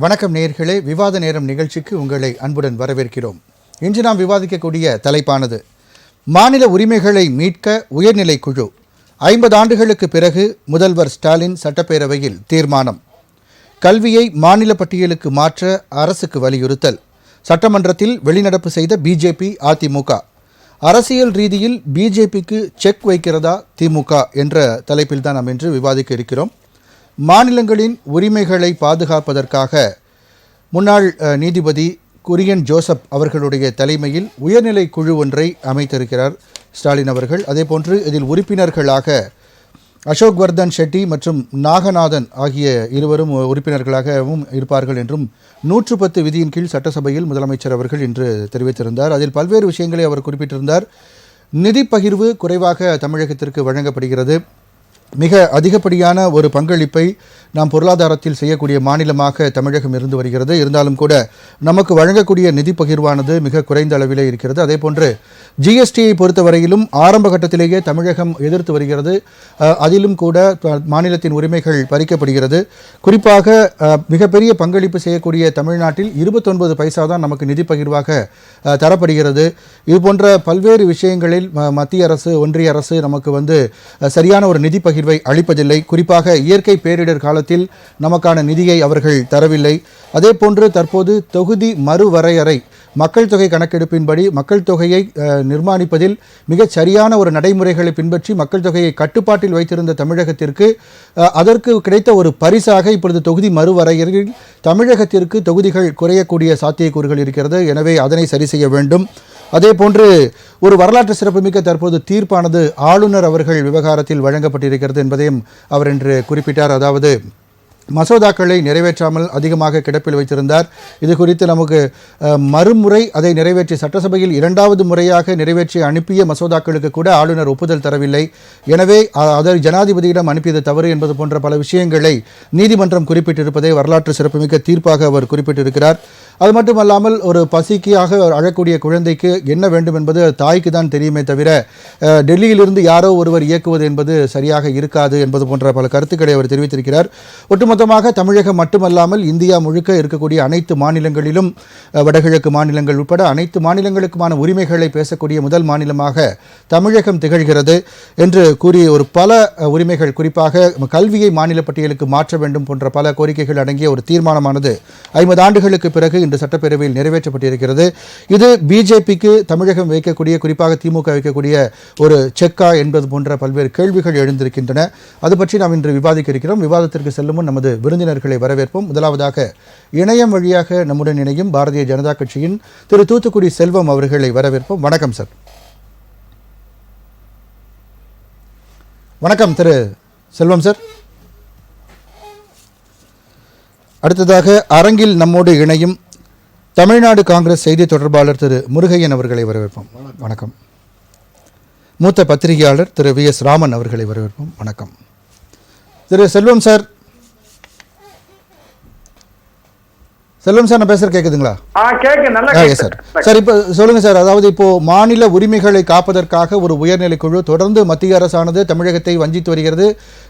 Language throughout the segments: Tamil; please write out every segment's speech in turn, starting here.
வணக்கம் நேயர்களே, விவாத நேரம் நிகழ்ச்சிக்கு உங்களை அன்புடன் வரவேற்கிறோம். இன்று நாம் விவாதிக்கக்கூடிய தலைப்பானது மாநில உரிமைகளை மீட்க உயர்நிலை குழு 50 ஆண்டுகளுக்கு பிறகு முதல்வர் ஸ்டாலின் சட்டப்பேரவையில் தீர்மானம், கல்வியை மாநில பட்டியலுக்கு மாற்ற அரசுக்கு வலியுறுத்தல், சட்டமன்றத்தில் வெளிநடப்பு செய்த பிஜேபி அதிமுக, அரசியல் ரீதியில் பிஜேபிக்கு செக் வைக்கிறதா திமுக என்ற தலைப்பில் தான் நாம் இன்று விவாதிக்க இருக்கிறோம். மாநிலங்களின் உரிமைகளை பாதுகாப்பதற்காக முன்னாள் நீதிபதி குரியன் ஜோசப் அவர்களுடைய தலைமையில் உயர்நிலை குழு ஒன்றை அமைத்திருக்கிறார் ஸ்டாலின் அவர்கள். அதேபோன்று இதில் உறுப்பினர்களாக அசோக் வர்தன் ஷெட்டி மற்றும் நாகநாதன் ஆகிய இருவரும் உறுப்பினர்களாகவும் இருப்பார்கள் என்றும் 110 விதியின் கீழ் சட்டசபையில் முதலமைச்சர் அவர்கள் இன்று தெரிவித்திருந்தார். அதில் பல்வேறு விஷயங்களை அவர் குறிப்பிட்டிருந்தார். நிதி பகிர்வு குறைவாக தமிழகத்திற்கு வழங்கப்படுகிறது, மிக அதிகப்படியான ஒரு பங்களிப்பை நாம் பொருளாதாரத்தில் செய்யக்கூடிய மாநிலமாக தமிழகம் இருந்து வருகிறது. இருந்தாலும் கூட நமக்கு வழங்கக்கூடிய நிதி பகிர்வானது மிக குறைந்த அளவிலே இருக்கிறது. அதேபோன்று ஜிஎஸ்டியை பொறுத்தவரையிலும் ஆரம்ப கட்டத்திலேயே தமிழகம் எதிர்த்து வருகிறது. அதிலும் கூட மாநிலத்தின் உரிமைகள் பறிக்கப்படுகிறது. குறிப்பாக மிகப்பெரிய பங்களிப்பு செய்யக்கூடிய தமிழ்நாட்டில் 29 பைசா தான் நமக்கு நிதி பகிர்வாக தரப்படுகிறது. இதுபோன்ற பல்வேறு விஷயங்களில் மத்திய அரசு, ஒன்றிய அரசு நமக்கு சரியான ஒரு நிதி பகிர்வை அளிப்பதில்லை. குறிப்பாக இயற்கை பேரிடர் காலத்தில் நமக்கான நிதியை அவர்கள் தரவில்லை. அதே போன்று தற்போது தொகுதி மறுவரையறை, மக்கள் தொகை கணக்கெடுப்பின்படி மக்கள் தொகையை நிர்மாணிப்பதில் மிகச் சரியான ஒரு நடைமுறைகளை பின்பற்றி மக்கள் தொகையை கட்டுப்பாட்டில் வைத்திருந்த தமிழகத்திற்கு அதற்கு கிடைத்த ஒரு பரிசாக இப்பொழுது தொகுதி மறுவரையறையில் தமிழகத்திற்கு தொகுதிகள் குறையக்கூடிய சாத்தியக்கூறுகள் இருக்கிறது. எனவே அதனை சரி செய்ய வேண்டும். அதே போன்று ஒரு வரலாற்று சிறப்புமிக்க தற்போது தீர்ப்பானது ஆளுநர் அவர்கள் விவகாரத்தில் வழங்கப்பட்டிருக்கிறது என்பதையும் அவர் இன்று குறிப்பிட்டார். அதாவது மசோதாக்களை நிறைவேற்றாமல் அதிகமாக கிடப்பில் வைத்திருந்தார். இது குறித்து நமக்கு மறுமுறை அதை நிறைவேற்றி சட்டசபையில் 2வது முறையாக நிறைவேற்றி அனுப்பிய மசோதாக்களுக்கு கூட ஆளுநர் ஒப்புதல் தரவில்லை. எனவே அதை ஜனாதிபதியிடம் அனுப்பியது தவறு என்பது போன்ற பல விஷயங்களை நீதிமன்றம் குறிப்பிட்டிருப்பதை வரலாற்று சிறப்புமிக்க தீர்ப்பாக அவர் குறிப்பிட்டிருக்கிறார். அது மட்டுமல்லாமல் ஒரு பசிக்காக அழக்கூடிய குழந்தைக்கு என்ன வேண்டும் என்பது தாய்க்கு தான் தெரியுமே தவிர டெல்லியிலிருந்து யாரோ ஒருவர் இயக்குவது என்பது சரியாக இருக்காது என்பது போன்ற பல கருத்துக்களை அவர் தெரிவித்திருக்கிறார். ஒட்டுமொத்தமாக தமிழகம் மட்டுமல்லாமல் இந்தியா முழுக்க இருக்கக்கூடிய அனைத்து மாநிலங்களிலும், வடகிழக்கு மாநிலங்கள் உட்பட அனைத்து மாநிலங்களுக்குமான உரிமைகளை பேசக்கூடிய முதல் மாநிலமாக தமிழகம் திகழ்கிறது என்று கூறி ஒரு பல உரிமைகள், குறிப்பாக கல்வியை மாநில பட்டியலுக்கு மாற்ற வேண்டும் போன்ற பல கோரிக்கைகள் அடங்கிய ஒரு தீர்மானமானது 50 ஆண்டுகளுக்கு பிறகு இன்று சட்டப்பேரவையில் நிறைவேற்றப்பட்டிருக்கிறது. இது பிஜேபிக்கு தமிழகம் வைக்கக்கூடிய, குறிப்பாக திமுக வைக்கக்கூடிய ஒரு செக்கா என்பது போன்ற பல்வேறு கேள்விகள் எழுந்திருக்கின்றன. அது பற்றி நாம் இன்று விவாதிக்க இருக்கிறோம். விவாதத்திற்கு செல்லும் முன் நமது விருந்தினர்களை வரவேற்போம். முதலாவதாக இணையம் வழியாக நம்முடன் இணையும் பாரதிய ஜனதா கட்சியின் திரு தூத்துக்குடி செல்வம் அவர்களை வரவேற்போம். வணக்கம் சார். வணக்கம் திரு செல்வம் சார். அடுத்ததாக அரங்கில் நம்மோடு இணையும் தமிழ்நாடு காங்கிரஸ் செய்தி தொடர்பாளர் திரு முருகையன் அவர்களை வரவேற்போம். வணக்கம். மூத்த பத்திரிகையாளர் திரு VS ராமன் அவர்களை வரவேற்போம். வணக்கம். திரு செல்வம் சார். செல்வம் சார், நான் பேசுறது கேட்குதுங்களா? சார் இப்போ சொல்லுங்க சார். அதாவது இப்போ மாநில உரிமைகளை காப்பதற்காக ஒரு உயர்நிலை குழு, தொடர்ந்து மத்திய அரசானது தமிழகத்தை வஞ்சித்து வருகிறது,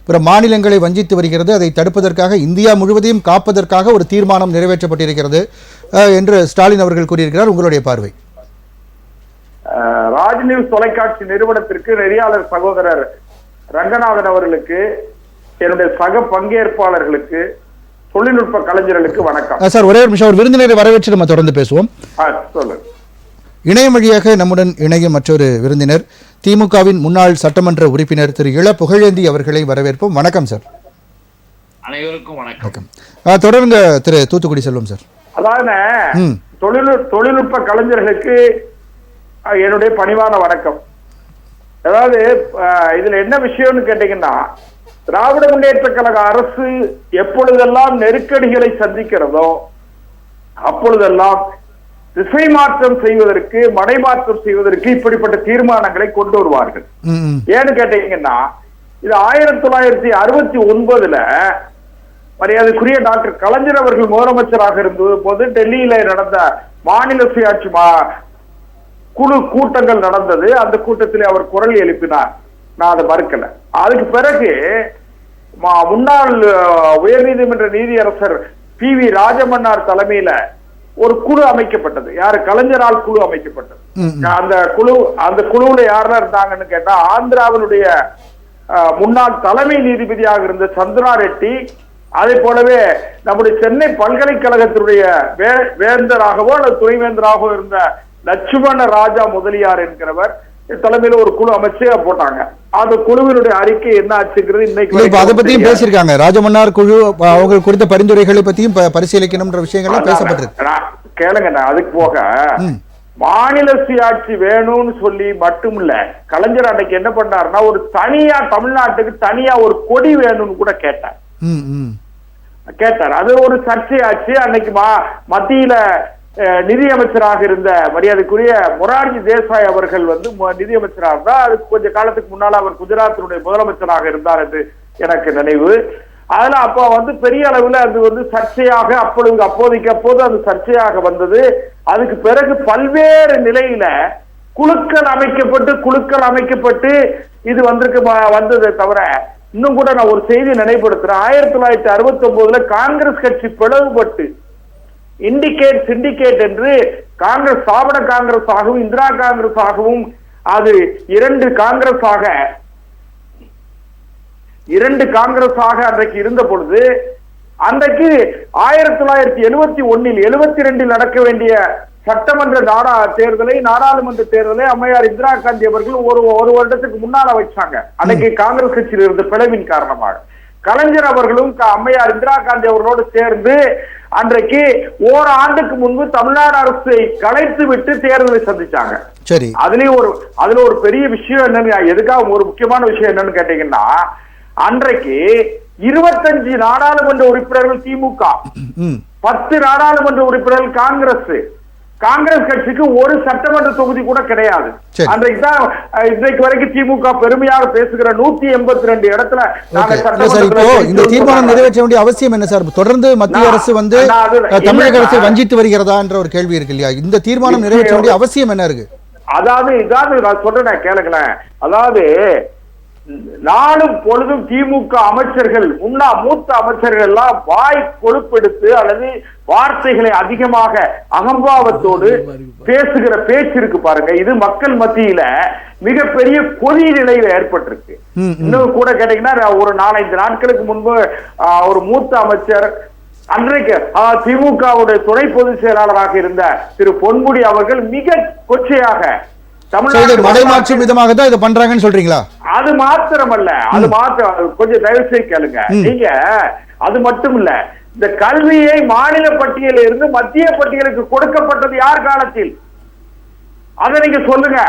பிற மாநிலங்களை வஞ்சித்து வருகிறது. அதை தடுப்பதற்காக, இந்தியா முழுவதையும் காப்பதற்காக ஒரு தீர்மானம் நிறைவேற்றப்பட்டிருக்கிறது என்று ஸ்டாலின் அவர்கள் கூறியிருக்கிறார். உங்களுடைய பார்வை? ராஜ் நியூஸ் தொலைக்காட்சி நிறுவனத்திற்கு நெறியாளர் சகோதரர் ரங்கநாதன் அவர்களுக்கு, என்னுடைய சக பங்கேற்பாளர்களுக்கு, தொழில்நுட்ப கலைஞர்களுக்கு வணக்கம். சார், ஒரே ஒரு நிமிஷம், ஒரு விருந்தினரை வரவேற்று நம்ம தொடர்ந்து பேசுவோம். இணையம் வழியாக நம்முடன் இணையும் மற்றொரு விருந்தினர் திமுகவின் முன்னாள் சட்டமன்ற உறுப்பினர் திரு இள புகழேந்தி அவர்களை வரவேற்போம். வணக்கம் சார். அனைவருக்கும் வணக்கம். தொடருங்க திரு தூத்துக்குடி செல்வம் சார். அதாவது தொழில்நுட்ப கலைஞர்களுக்கு என்னுடைய பணிவான வணக்கம். அதாவது இதுல என்ன விஷயம்னு கேட்டீங்கன்னா, திராவிட முன்னேற்ற கழக அரசு எப்பொழுதெல்லாம் நெருக்கடிகளை சந்திக்கிறதோ அப்பொழுதெல்லாம் திசை மாற்றம் செய்வதற்கு, மடைமாற்றம் செய்வதற்கு இப்படிப்பட்ட தீர்மானங்களை கொண்டு வருவார்கள். ஏன்னு கேட்டீங்கன்னா, இது 1969 மரியாதைக்குரிய டாக்டர் கலைஞர் அவர்கள் முதலமைச்சராக இருந்த போது டெல்லியில நடந்த மாநில சுயாட்சி குழு கூட்டங்கள் நடந்தது. அந்த கூட்டத்தில் அவர் குரல் எழுப்பினார். நான் அதை மறுக்கல. அதுக்கு பிறகு முன்னாள் உயர்நீதிமன்ற நீதியரசர் PV ராஜமன்னார் தலைமையில ஒரு குழு அமைக்கப்பட்டது. யாரு? கலைஞரால் குழு அமைக்கப்பட்டது. அந்த குழுவுல யாரெல்லாம் இருந்தாங்கன்னு கேட்டா, ஆந்திராவினுடைய முன்னாள் தலைமை நீதிபதியாக இருந்த சந்திரா ரெட்டி, அதே போலவே நம்முடைய சென்னை பல்கலைக்கழகத்தினுடைய வேந்தராகவோ அல்லது துணைவேந்தராகவோ இருந்த லட்சுமண ராஜா முதலியார் என்கிறவர் தலைமையில ஒரு குழு அமைச்சு போட்டாங்க. அந்த குழுவினுடைய அறிக்கை என்ன ஆச்சுங்கிறது இன்னைக்கு அதை பத்தியும் பேசியிருக்காங்க. ராஜமன்னார் குழு அவங்க கொடுத்த பரிந்துரைகளை பத்தியும் பரிசீலிக்கணும்ன்ற விஷயங்கள்லாம் பேசப்பட்டிருக்கு. கேளுங்க, அதுக்கு போக மாநில சுயாட்சி வேணும்னு சொல்லி மட்டும் இல்ல, கலைஞர் அன்னைக்கு என்ன பண்ணாருன்னா ஒரு தனியா தமிழ்நாட்டுக்கு தனியா ஒரு கொடி வேணும்னு கூட கேட்டார். அது ஒரு சர்ச்சையாச்சு. அன்னைக்கு மத்தியில நிதியமைச்சராக இருந்த மரியாதைக்குரிய மொரார்ஜி தேசாய் அவர்கள் நிதியமைச்சராக இருந்தா, அதுக்கு கொஞ்ச காலத்துக்கு முன்னால அவர் குஜராத்தினுடைய முதலமைச்சராக இருந்தார் என்று எனக்கு நினைவு. அதுல அப்ப பெரிய அளவுல அது சர்ச்சையாக அப்போது அது சர்ச்சையாக வந்தது. அதுக்கு பிறகு பல்வேறு நிலையில குழுக்கள் அமைக்கப்பட்டு இது வந்ததை தவிர, இன்னும் கூட நான் ஒரு செய்தி நினைவுபடுத்துறேன். 1969 காங்கிரஸ் கட்சி பிளவுபட்டு சிண்டிகேட் என்று காங்கிரஸ் ஸ்தாபன காங்கிரஸ் ஆகவும் இந்திரா காங்கிரஸ் ஆகவும் அது இரண்டு காங்கிரஸாக அன்றைக்கு இருந்த பொழுது, அன்றைக்கு 1971 72 நடக்க வேண்டிய சட்டமன்ற நாடாளுமன்ற தேர்தலை அம்மையார் இந்திரா காந்தி அவர்கள் ஒரு வருடத்துக்கு முன்னால வச்சாங்க. அன்னைக்கு காங்கிரஸ் கட்சியில் இருந்த பிளவின் காரணமாக கலைஞர் அவர்களும் அம்மையார் இந்திரா காந்தி அவர்களோடு சேர்ந்து அன்றைக்கு ஓராண்டுக்கு முன்பு தமிழ்நாடு அரசை கலைத்து விட்டு தேர்தலை சந்திச்சாங்க. சரி, அதுல ஒரு பெரிய விஷயம் என்னன்னு, எதுக்காக ஒரு முக்கியமான விஷயம் என்னன்னு கேட்டீங்கன்னா, அன்றைக்கு 25 நாடாளுமன்ற உறுப்பினர்கள் திமுக, 10 நாடாளுமன்ற உறுப்பினர்கள் காங்கிரஸ் கட்சிக்கு ஒரு சட்டமன்ற தொகுதி கூட கிடையாது. அன்றைக்கு தான் இன்றைக்கு வரைக்கும் திமுக பெருமையாக பேசுகிற 182 இடத்துல இந்த தீர்மானம் நிறைவேற்ற வேண்டிய அவசியம் என்ன சார்? தொடர்ந்து மத்திய அரசு தமிழக அரசை வஞ்சித்து வருகிறதா என்ற ஒரு கேள்வி இருக்கு இல்லையா? இந்த தீர்மானம் நிறைவேற்ற வேண்டிய அவசியம் என்ன இருக்கு? இதாவது நான் சொல்றேன், கேளுங்களேன். அதாவது நாளும் பொழுதும் திமுக அமைச்சர்கள், மூத்த அமைச்சர்கள் எல்லாம் வாய் கொழுப்பெடுத்து அல்லது வார்த்தைகளை அதிகமாக அகம்பாவத்தோடு பேசுகிற பேச்சு இருக்கு பாருங்க. இது மக்கள் மத்தியில மிகப்பெரிய கொதி நிலையில ஏற்பட்டிருக்கு. இன்னும் கூட கேட்டீங்கன்னா, ஒரு 4-5 நாட்களுக்கு முன்பு ஒரு மூத்த அமைச்சர், அன்றைக்கு திமுகவுடைய துணை பொதுச் செயலாளராக இருந்த திரு பொன்முடி அவர்கள் மிக கொச்சையாக மடைமாற்றும் விதமாக தான் இதை பண்றாங்கன்னு சொல்றீங்களா? அது மாத்திரமல்ல, கொஞ்சம் தயவு செய்து கேளுங்க. நீங்க அது மட்டும் இல்ல, இந்த கல்வியை மாநில பட்டியலில் இருந்து மத்திய பட்டியலுக்கு கொடுக்கப்பட்டது யார் காலத்தில்? அதை நீங்க சொல்லுங்க.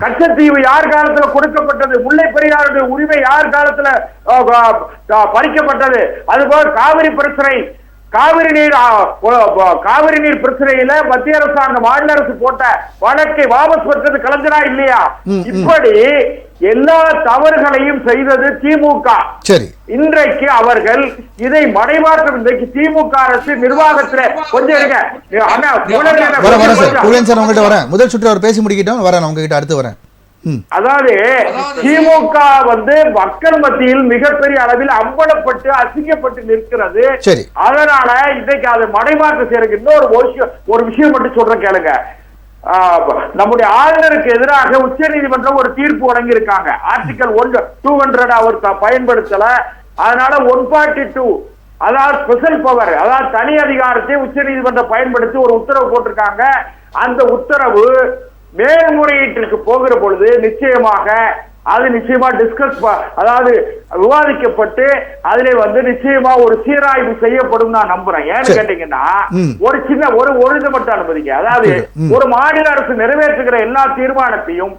கச்சத்தீவு யார் காலத்துல கொடுக்கப்பட்டது? முல்லை பெரியாருடைய உரிமை யார் காலத்துல பறிக்கப்பட்டது? அதுபோல காவிரி பிரச்சனை, காவிரி நீர் பிரச்சனையில மத்திய அரசாங்கம் மாநில அரசு போட்ட வழக்கை வாபஸ் பெற்றது கலைஞரா இல்லையா? இப்படி எல்லா தவறுகளையும் செய்தது திமுக. சரி, இன்றைக்கு அவர்கள் இதை மடைமாற்றம். இன்றைக்கு திமுக அரசு நிர்வாகத்துல கொஞ்சம் இருங்க. முதல் சுற்று அவர் பேசி முடிக்கிட்டோம், வரேன் உங்ககிட்ட அடுத்து வரேன். அதாவது திமுக மக்கள் மத்தியில் மிகப்பெரிய அளவில் அம்பலப்பட்டு அசிங்கப்பட்டு நிற்கிறது. அதனால இன்றைக்கு அதை மடைமாற்ற செய்யறதுக்கு இன்னொரு விஷயம் மட்டும் சொல்றேன், கேளுங்க. நம்முடைய ஆளுநருக்கு எதிராக உச்ச நீதிமன்றம் ஒரு தீர்ப்பு வழங்கி இருக்காங்க. ஆர்டிகல் 200 அவர் பயன்படுத்தல. அதனால 142, அதாவது ஸ்பெஷல் பவர், அதாவது தனி அதிகாரத்தை உச்ச நீதிமன்றம் பயன்படுத்தி ஒரு உத்தரவு போட்டிருக்காங்க. அந்த உத்தரவு மேல்முறையீட்டிற்கு போகிற பொழுது நிச்சயமா டிஸ்கஸ், அதாவது விவாதிக்கப்பட்டு அதிலே நிச்சயமா ஒரு சீராய்வு செய்யப்படும் நான் நம்புறேன். ஏன்னு கேட்டீங்கன்னா, ஒரு சின்ன ஒரு இது மட்டும் அனுமதிக்க. அதாவது ஒரு மாநில அரசு நிறைவேற்றுகிற எல்லா தீர்மானத்தையும்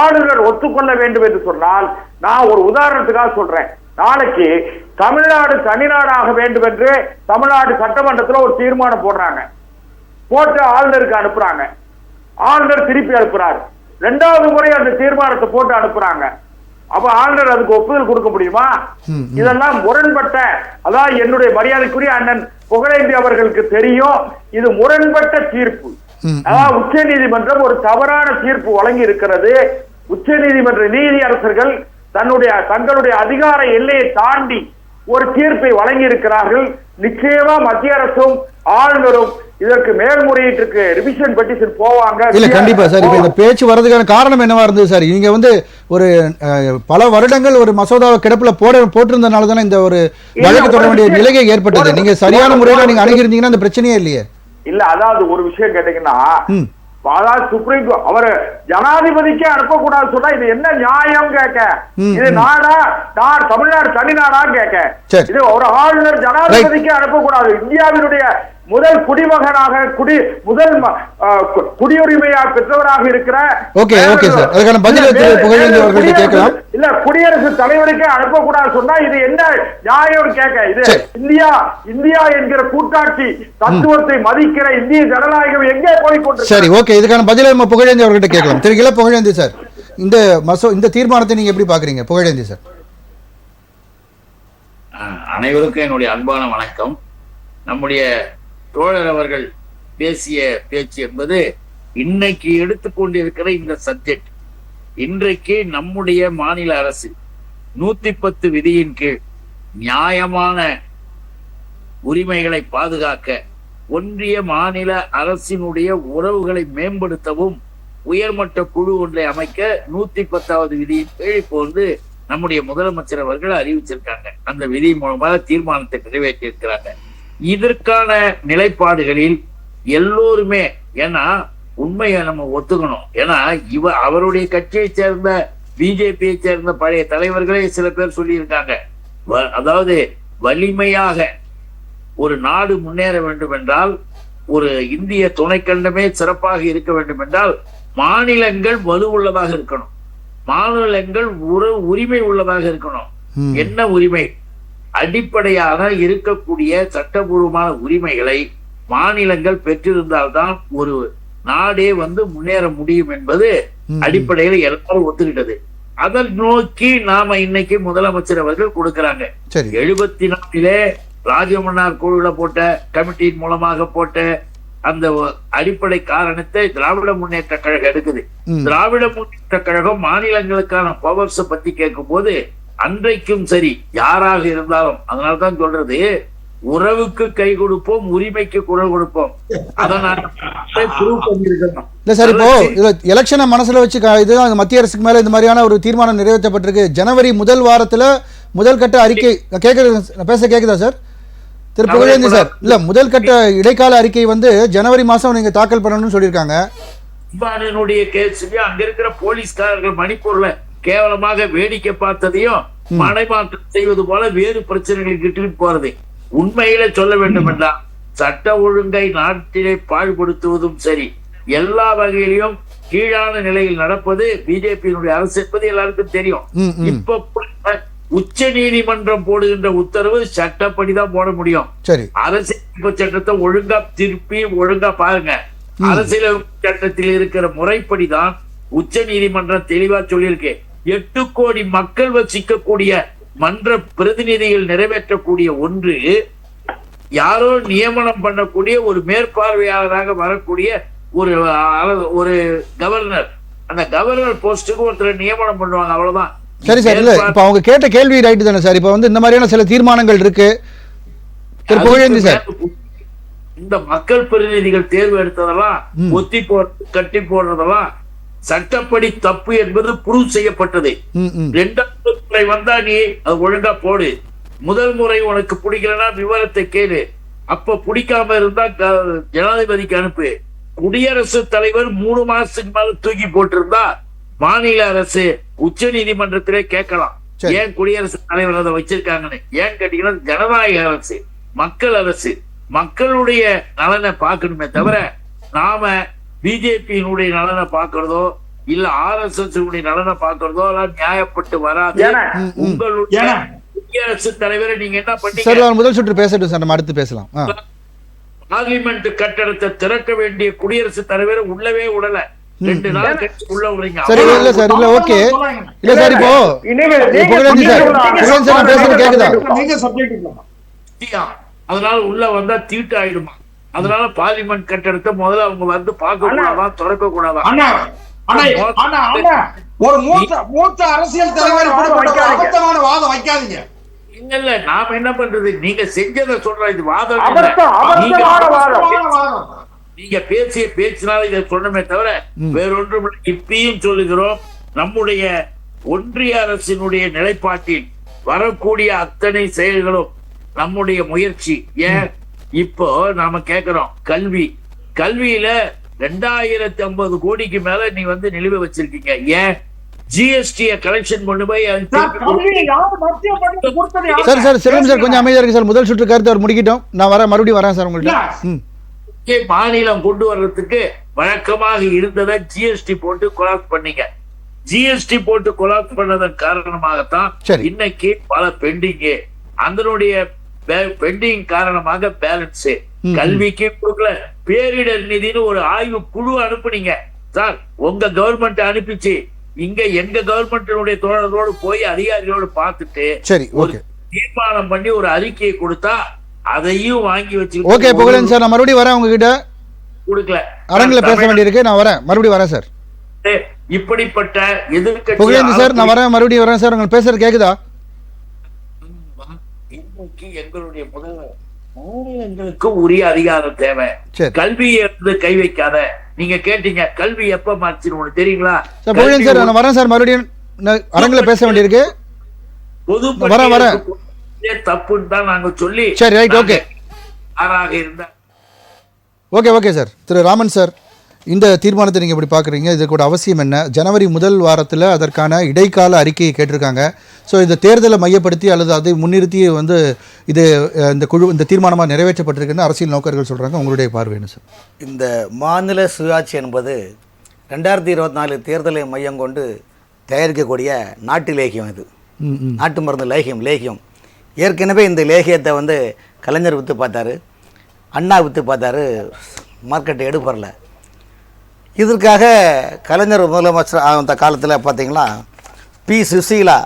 ஆளுநர் ஒத்துக்கொள்ள வேண்டும் என்று சொன்னால், நான் ஒரு உதாரணத்துக்காக சொல்றேன். நாளைக்கு தமிழ்நாடு தனிநாடாக வேண்டும் என்று தமிழ்நாடு சட்டமன்றத்தில் ஒரு தீர்மானம் போட்டு ஆளுநருக்கு அனுப்புறாங்க. ஆளுநர் திருப்பி அனுப்புறாரு. 2வது முறை அந்த தீர்மானத்தை போட்டு அனுப்புறாங்க. அப்ப ஆளுநர் அதுக்கு ஒப்புதல் கொடுக்க முடியுமா? இதெல்லாம் முரண்பட்ட, அதாவது என்னுடைய மரியாதைக்குரிய அண்ணன் புகழேந்தி அவர்களுக்கு தெரியும், இது முரண்பட்ட தீர்ப்பு. அதாவது உச்ச நீதிமன்றம் ஒரு தவறான தீர்ப்பு வழங்கி இருக்கிறது. உச்ச நீதிமன்ற நீதியரசர்கள் தங்களுடைய அதிகார எல்லையை தாண்டி ஒரு தீர்ப்பை வழங்கி இருக்கிறார்கள். நிச்சயமா மத்திய அரசும் ஆளுநரும் இதற்கு மேல்முறையீட்டுக்கு ரிவிஷன் பெட்டிஷன் போவாங்க. இல்ல கண்டிப்பா சார். இப்ப இந்த பேச்சு வர்றதுக்கான காரணம் என்னவா இருந்தது சார்? நீங்க வந்து ஒரு பல வருடங்கள் ஒரு மசோதாவை கிடப்புல போட்டிருந்தனால தானே இந்த ஒரு வழக்கு தொடர வேண்டிய நிலையை ஏற்பட்டது. நீங்க சரியான முறையில நீங்க அணுகிருந்தீங்கன்னா அந்த பிரச்சனையே இல்லையே. இல்ல அதாவது ஒரு விஷயம் கேட்டீங்கன்னா, அதாவது சுப்ரீம் அவர் ஜனாதிபதிக்கே அனுப்பக்கூடாது சொன்னா இது என்ன நியாயம் கேட்க? இது நாடா தமிழ்நாடு தனி நாடா கேட்க? இது ஒரு ஆளுநர் ஜனாதிபதிக்கே அனுப்பக்கூடாது. இந்தியாவினுடைய முதல் குடிமகனாக முதல் குடியுரிமையா பெற்றவராக இருக்கிற இல்ல குடியரசுத் தலைவருக்கே அனுப்பக்கூடாது சொன்னா இது என்ன நியாயம் கேட்க? இது இந்தியா என்கிற கூட்டாட்சி தத்துவத்தை மதிக்கிற இந்திய ஜனநாயகம் எங்கே போய்கொண்டு? சரி, ஓகே. இதுக்கான பதிலை நம்ம புகழேந்தி அவர்கிட்ட கேட்கலாம். தெரியல புகழேந்தி சார், இந்த தீர்மானத்தை நீங்க எப்படி பாக்குறீங்க? புகழேந்தி சார். அனைவருக்கும் என்னுடைய அன்பான வணக்கம். நம்முடைய தோழர் அவர்கள் பேசிய பேச்சு என்பது இன்னைக்கு எடுத்துக்கொண்டிருக்கிற இந்த சப்ஜெக்ட். இன்றைக்கு நம்முடைய மாநில அரசு 110 விதியின் கீழ் நியாயமான உரிமைகளை பாதுகாக்க ஒன்றிய மாநில அரசினுடைய உறவுகளை மேம்படுத்தவும் உயர்மட்ட குழு ஒன்றை அமைக்க 110வது விதியின் கீழ் இப்போ வந்து நம்முடைய முதலமைச்சர் அவர்கள் அறிவிச்சிருக்காங்க. அந்த விதி மூலமாக தீர்மானத்தை நிறைவேற்றி இருக்கிறாங்க. இதற்கான நிலைப்பாடுகளில் எல்லோருமே, ஏன்னா உண்மையை நம்ம ஒத்துக்கணும். ஏன்னா அவருடைய கட்சியை சேர்ந்த பிஜேபியை சேர்ந்த பழைய தலைவர்களே சில பேர் சொல்லியிருக்காங்க, அதாவது வலிமையாக ஒரு நாடு முன்னேற வேண்டும் என்றால், ஒரு இந்திய துணைக்கண்டமே சிறப்பாக இருக்க வேண்டும் என்றால் மாநிலங்கள் வலுவுள்ளதாக இருக்கணும், மாநிலங்கள் உரிமை உள்ளதாக இருக்கணும். என்ன உரிமை? அடிப்படையாக இருக்கக்கூடிய சட்டபூர்வமான உரிமைகளை மாநிலங்கள் பெற்றிருந்தால்தான் ஒரு நாடே வந்து முன்னேற முடியும் என்பது அடிப்படையில் எல்லாரும் ஒத்துக்கிட்டது. அதை நோக்கி நாம இன்னைக்கு முதலமைச்சர் அவர்கள் கொடுக்கிறாங்க. 74 ராஜமன்னார் குழுல போட்ட கமிட்டியின் மூலமாக போட்ட அந்த அடிப்படை காரணத்தை திராவிட முன்னேற்ற கழகம் எடுக்குது. திராவிட முன்னேற்ற கழகம் மாநிலங்களுக்கான பவர்ஸ் பத்தி கேட்கும் போது அன்றைக்கும் சரி யாராக இருந்தாலும், அதனால்தான் சொல்றது உறவுக்கு கை கொடுப்போம், உரிமைக்கு குரல் கொடுப்போம். இப்போ எலெக்ஷனை மனசுல வச்சு இதுதான் மத்திய அரசுக்கு மேல இந்த மாதிரியான ஒரு தீர்மானம் நிறைவேற்றப்பட்டிருக்கு. ஜனவரி முதல் வாரத்துல முதல் கட்ட அறிக்கை கேக்குதா சார்? திரு புகழேந்தி சார், இல்ல முதல் கட்ட இடைக்கால அறிக்கை வந்து ஜனவரி மாசம் நீங்க தாக்கல் பண்ணணும்னு சொல்லியிருக்காங்க. அங்க இருக்கிற போலீஸ்காரர்கள் மணிப்பூர்ல கேவலமாக வேடிக்கை பார்த்ததையும் மடைமாற்றம் செய்வது போல வேறு பிரச்சனைகள் கிட்டு போறது. உண்மையில சொல்ல வேண்டும் என்றால் சட்ட ஒழுங்கை நாட்டிலே பாழ்படுத்துவதும் சரி, எல்லா வகையிலும் கீழான நிலையில் நடப்பது பிஜேபியினுடைய அரசு என்பது எல்லாருக்கும் தெரியும். இப்ப உச்ச நீதிமன்றம் போடுகின்ற உத்தரவு சட்டப்படிதான் போட முடியும். அரசியலமைப்பு சட்டத்தை ஒழுங்கா திருப்பி ஒழுங்கா பாருங்க. அரசியலமைப்பு சட்டத்தில் இருக்கிற முறைப்படிதான் உச்ச நீதிமன்றம் தெளிவா சொல்லியிருக்கு. 8 கோடி மக்கள் வசிக்கக்கூடிய மன்ற பிரதிநிதிகள் நிறைவேற்றக்கூடிய ஒன்று யாரோ நியமனம் பண்ணக்கூடிய ஒரு மேற்பார்வையாளராக வரக்கூடிய ஒரு கவர்னர், அந்த கவர்னர் போஸ்டுக்கு ஒருத்தர் நியமனம் பண்ணுவாங்க, அவ்வளவுதான். சரி சார், இல்ல இப்ப அவங்க கேட்ட கேள்வி ரைட் தானே சார்? இப்ப வந்து இந்த மாதிரியான சில தீர்மானங்கள் இருக்கு. இந்த மக்கள் பிரதிநிதிகள் தேர்வு எடுத்ததெல்லாம் ஒத்தி கட்டி போடுறதெல்லாம் சட்டப்படி தப்பு என்பது ப்ரூவ் செய்யப்பட்டது. 2வது முறை வந்தா நீ அது ஒழுங்கா போடு. முதல் முறை உனக்கு பிடிக்கலன்னா விவரத்தை கேளு. அப்ப பிடிக்காம இருந்தா ஜனாதிபதிக்கு அனுப்பு. குடியரசுத் தலைவர் 3 மாசத்துக்கு மேல தூக்கி போட்டிருந்தா மாநில அரசு உச்ச நீதிமன்றத்திலே கேட்கலாம், ஏன் குடியரசுத் தலைவர் அதை வச்சிருக்காங்கன்னு. ஏன் கேட்டீங்கன்னா ஜனநாயக அரசு, மக்கள் அரசு, மக்களுடைய நலனை பார்க்கணுமே தவிர நாம பிஜேபியினுடைய நலனை பார்க்கறதோ இல்ல RSS நலனை பார்க்கறதோ எல்லாம் நியாயப்பட்டு வராது. உங்களுடைய குடியரசுத் தலைவரை நீங்க என்ன பண்ணீங்க? முதல் சுற்று பேசட்டும் சார், நம்ம அடுத்து பேசலாம். பார்லிமெண்ட் கட்டடத்தை திறக்க வேண்டிய குடியரசுத் தலைவர் உள்ளவே விடல. 2 நாள் கழிச்சு உள்ள விடுறீங்க. சரி, இல்ல சார், இல்ல ஓகே, இல்ல சார், இப்போ புகழேந்தி சார் பேசுறது கேக்குதா? அதனால உள்ள வந்தா தீட்டு ஆயிடுமா? அதனால பார்லிமெண்ட் கட்டடத்தை முதல்ல அவங்க வந்து பார்க்க கூடாதா, திறக்க கூடாதா? ஒரு மூத்த அரசியல் தலைவர் வாதம் வைக்காதீங்க. இல்ல நாம என்ன பண்றது, நீங்க செஞ்சதை சொல்ற, இது வாதம் இல்ல. அபத்தமான வாதம். நீங்க பேசிய பேச்சினால இதை சொன்னமே தவிர வேறொன்றும் இல்லை. இப்பயும் சொல்லுகிறோம், நம்முடைய ஒன்றிய அரசினுடைய நிலைப்பாட்டில் வரக்கூடிய அத்தனை செயல்களும் நம்முடைய முயற்சி. ஏன் இப்போ நாம கேட்கிறோம், கல்வியில 2050 கோடிக்கு மேல நீ நிலுவை வச்சிருக்கீங்க. ஏன் ஜிஎஸ்டி கலெக்ஷன் கொண்டு போய் சார் சிவம் சார் கொஞ்சம் அமைதியா இருக்கு சார். முதல் சுற்று கருத்து அவர் முடிக்கிட்டோம். நான் மறுபடியும் வரேன் சார் உங்கள்கிட்ட. மாநிலம் கொண்டு வர்றதுக்கு வழக்கமாக இருந்ததை ஜிஎஸ்டி போட்டு கொலாப்ஸ் பண்ணீங்க. ஜிஎஸ்டி போட்டு கொலாப்ஸ் பண்ணதன் காரணமாகத்தான் இன்னைக்கு பல பெண்டிங், அதனுடைய பெண்டிங் காரணமாக பேலன்ஸ் கல்விக்கு கொடுக்கல. பேரிடர் நிதினு ஒரு ஆய்வு குழு அனுப்புனீங்க சார், உங்க கவர்மெண்ட் அனுப்பிச்சு. இங்க எங்க கவர்மெண்ட் தோழர்களோடு போய் அதிகாரிகளோடு பார்த்துட்டு ஒரு தீர்மானம் பண்ணி ஒரு அறிக்கையை கொடுத்தா அதையும் வாங்கி வச்சு. ஓகே புகழேந்தி சார், நான் மறுபடியும் வரேன் உங்ககிட்ட. கொடுக்கல, அரங்கில பேச வேண்டியிருக்கு. நான் வரேன், மறுபடியும் வரேன் சார். இப்படிப்பட்ட எதிர்க்கட்சி புகழேந்தி சார், நான் வரேன், மறுபடியும் வரேன் சார். உங்களுக்கு பேசுறது கேக்குதா? எங்களுடைய முதல்வர் மாநிலங்களுக்கு உரிய அதிகாரம் தேவை. கல்வியை கை வைக்காத. நீங்க கேட்டீங்க கல்வி எப்ப மாற்றினு தெரியுங்களா? புகழேந்தி சார், நான் வரேன் சார், மறுபடியும் அரங்கில பேச வேண்டியிருக்கு. பொது தப்புன்னு தான் நாங்க சொல்லி. சரி, ரைட், ஓகே. ஆறாக இருந்தா ஓகே சார். திரு ராமன் சார், இந்த தீர்மானத்தை நீங்கள் எப்படி பார்க்குறீங்க? இதற்கோட அவசியம் என்ன? ஜனவரி முதல் வாரத்தில் அதற்கான இடைக்கால அறிக்கையை கேட்டிருக்காங்க. ஸோ இந்த தேர்தலை மையப்படுத்தி அல்லது அதை முன்னிறுத்தி இது இந்த தீர்மானமாக நிறைவேற்றப்பட்டிருக்குன்னு அரசியல் நோக்கர்கள் சொல்கிறாங்க. உங்களுடைய பார்வை என்ன சார்? இந்த மாநில சுயாட்சி என்பது 2024 தேர்தலை மையம் கொண்டு தயாரிக்கக்கூடிய நாட்டு லேகியம். இது நாட்டு மருந்து லேகியம். ஏற்கனவே இந்த லேகியத்தை கலைஞர் விற்று பார்த்தாரு, அண்ணா விற்று பார்த்தாரு, மார்க்கெட்டை எடுப்பறல. இதற்காக கலைஞர் முதலமைச்சர் அந்த காலத்தில் பார்த்தீங்கன்னா பி. சுசீலா,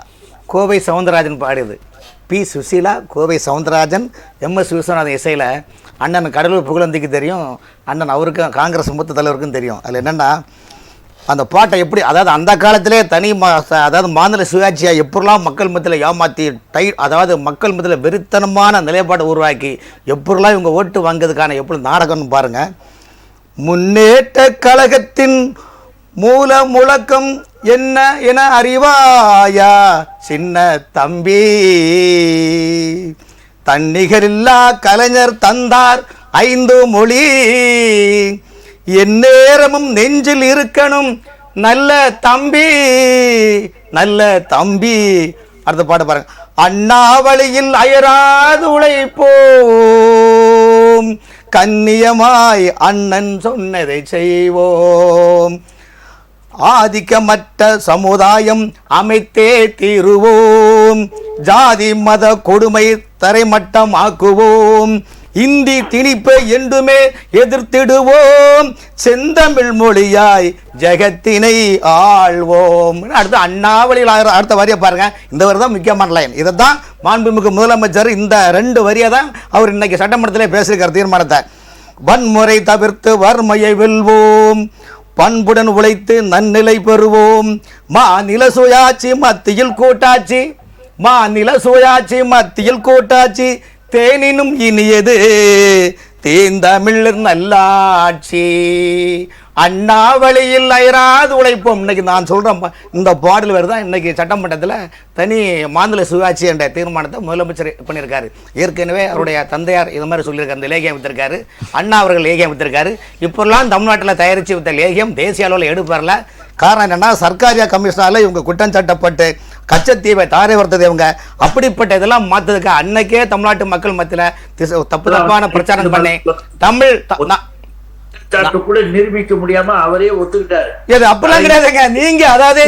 கோவை சவுந்தரராஜன் பாடியது. பி. சுசீலா, கோவை சவுந்தரராஜன், எம்.எஸ். விஸ்வநாதன் இசையில் அண்ணன் கடலூர் புகழந்திக்கு தெரியும், அண்ணன் அவருக்கும் காங்கிரஸ் மூத்த தலைவருக்கும் தெரியும். அதில் என்னென்னா அந்த பாட்டை எப்படி, அதாவது அந்த காலத்திலே அதாவது மாநில சுயாட்சியாக எப்படிலாம் மக்கள் மத்தியில் ஏமாற்றி அதாவது மக்கள் மத்தியில் வெறித்தனமான நிலைப்பாட்டை உருவாக்கி எப்படிலாம் இவங்க ஓட்டு வாங்கிறதுக்கான எப்படி நாடகம்னு பாருங்கள். முன்னேற்ற கழகத்தின் மூல முழக்கம் என்ன என அறிவாயா சின்ன தம்பி, தன்னிகரில்லா கலைஞர் தந்தார் 5 மொழி, எந்நேரமும் நெஞ்சில் இருக்கணும் நல்ல தம்பி, நல்ல தம்பி. அடுத்த பாட்டு பாருங்க. அண்ணா வழியில் அயராது உழைப்போம், கண்ணியமாய் அண்ணன் சொன்னதை செய்வோம், ஆதிக்கமற்ற சமுதாயம் அமைத்தே தீருவோம், ஜாதி மத கொடுமை தரைமட்டம் ஆக்குவோம், இந்தி திணிப்பை என்றுமே எதிர்த்திடுவோம், செந்தமிழ் மொழியாய் ஜெகத்தினை ஆள்வோம். அடுத்து அண்ணாவளியில் அடுத்த வரியை பாருங்க. இந்த வரி தான் முக்கியமான லைன். இதை தான் மாண்புமிகு முதலமைச்சர் இந்த 2 வரியை தான் அவர் இன்னைக்கு சட்டமன்றத்திலே பேசியிருக்கார் தீர்மானத்தை. வன்முறை தவிர்த்து வறுமையை வெல்வோம், பண்புடன் உழைத்து நன்னிலை பெறுவோம், மாநில சுயாட்சி மத்தியில் கூட்டாட்சி, மாநில சுயாட்சி மத்தியில் கூட்டாட்சி, தேனினும் இனியது தேந்தமிழர் நல்லாட்சி, அண்ணா வழியில் அயராது உழைப்போம். இன்னைக்கு நான் சொல்கிறேன், இந்த பாடல் வேறு தான் இன்னைக்கு சட்டமன்றத்தில் தனி மாநில சுயாட்சி என்ற தீர்மானத்தை முதலமைச்சர் பண்ணியிருக்காரு. ஏற்கனவே அவருடைய தந்தையார் இது மாதிரி சொல்லியிருக்காரு, இந்த லேகியம் வித்திருக்காரு, அண்ணா அவர்கள் லேகியம் வித்திருக்காரு. இப்போல்லாம் தமிழ்நாட்டில் தயாரித்து வித்த லேகியம் தேசிய அளவில் எடுப்பறல. காரணம் என்னென்னா சர்க்காரியா கமிஷனால் இவங்க குற்றம் சாட்டப்பட்டு கச்சத்தீவை தாரை வர்த்தது இவங்க. அப்படிப்பட்ட இதெல்லாம் மாற்றதுக்கு அன்னைக்கே தமிழ்நாட்டு மக்கள் மத்தியில் தப்பான பிரச்சாரம் பண்ணி தமிழ் கூட நிரூபிக்க முடியாம அவரே ஒத்துக்கிட்டாரு. அப்படிலாம் கிடையாதுங்க. நீங்க அதாவது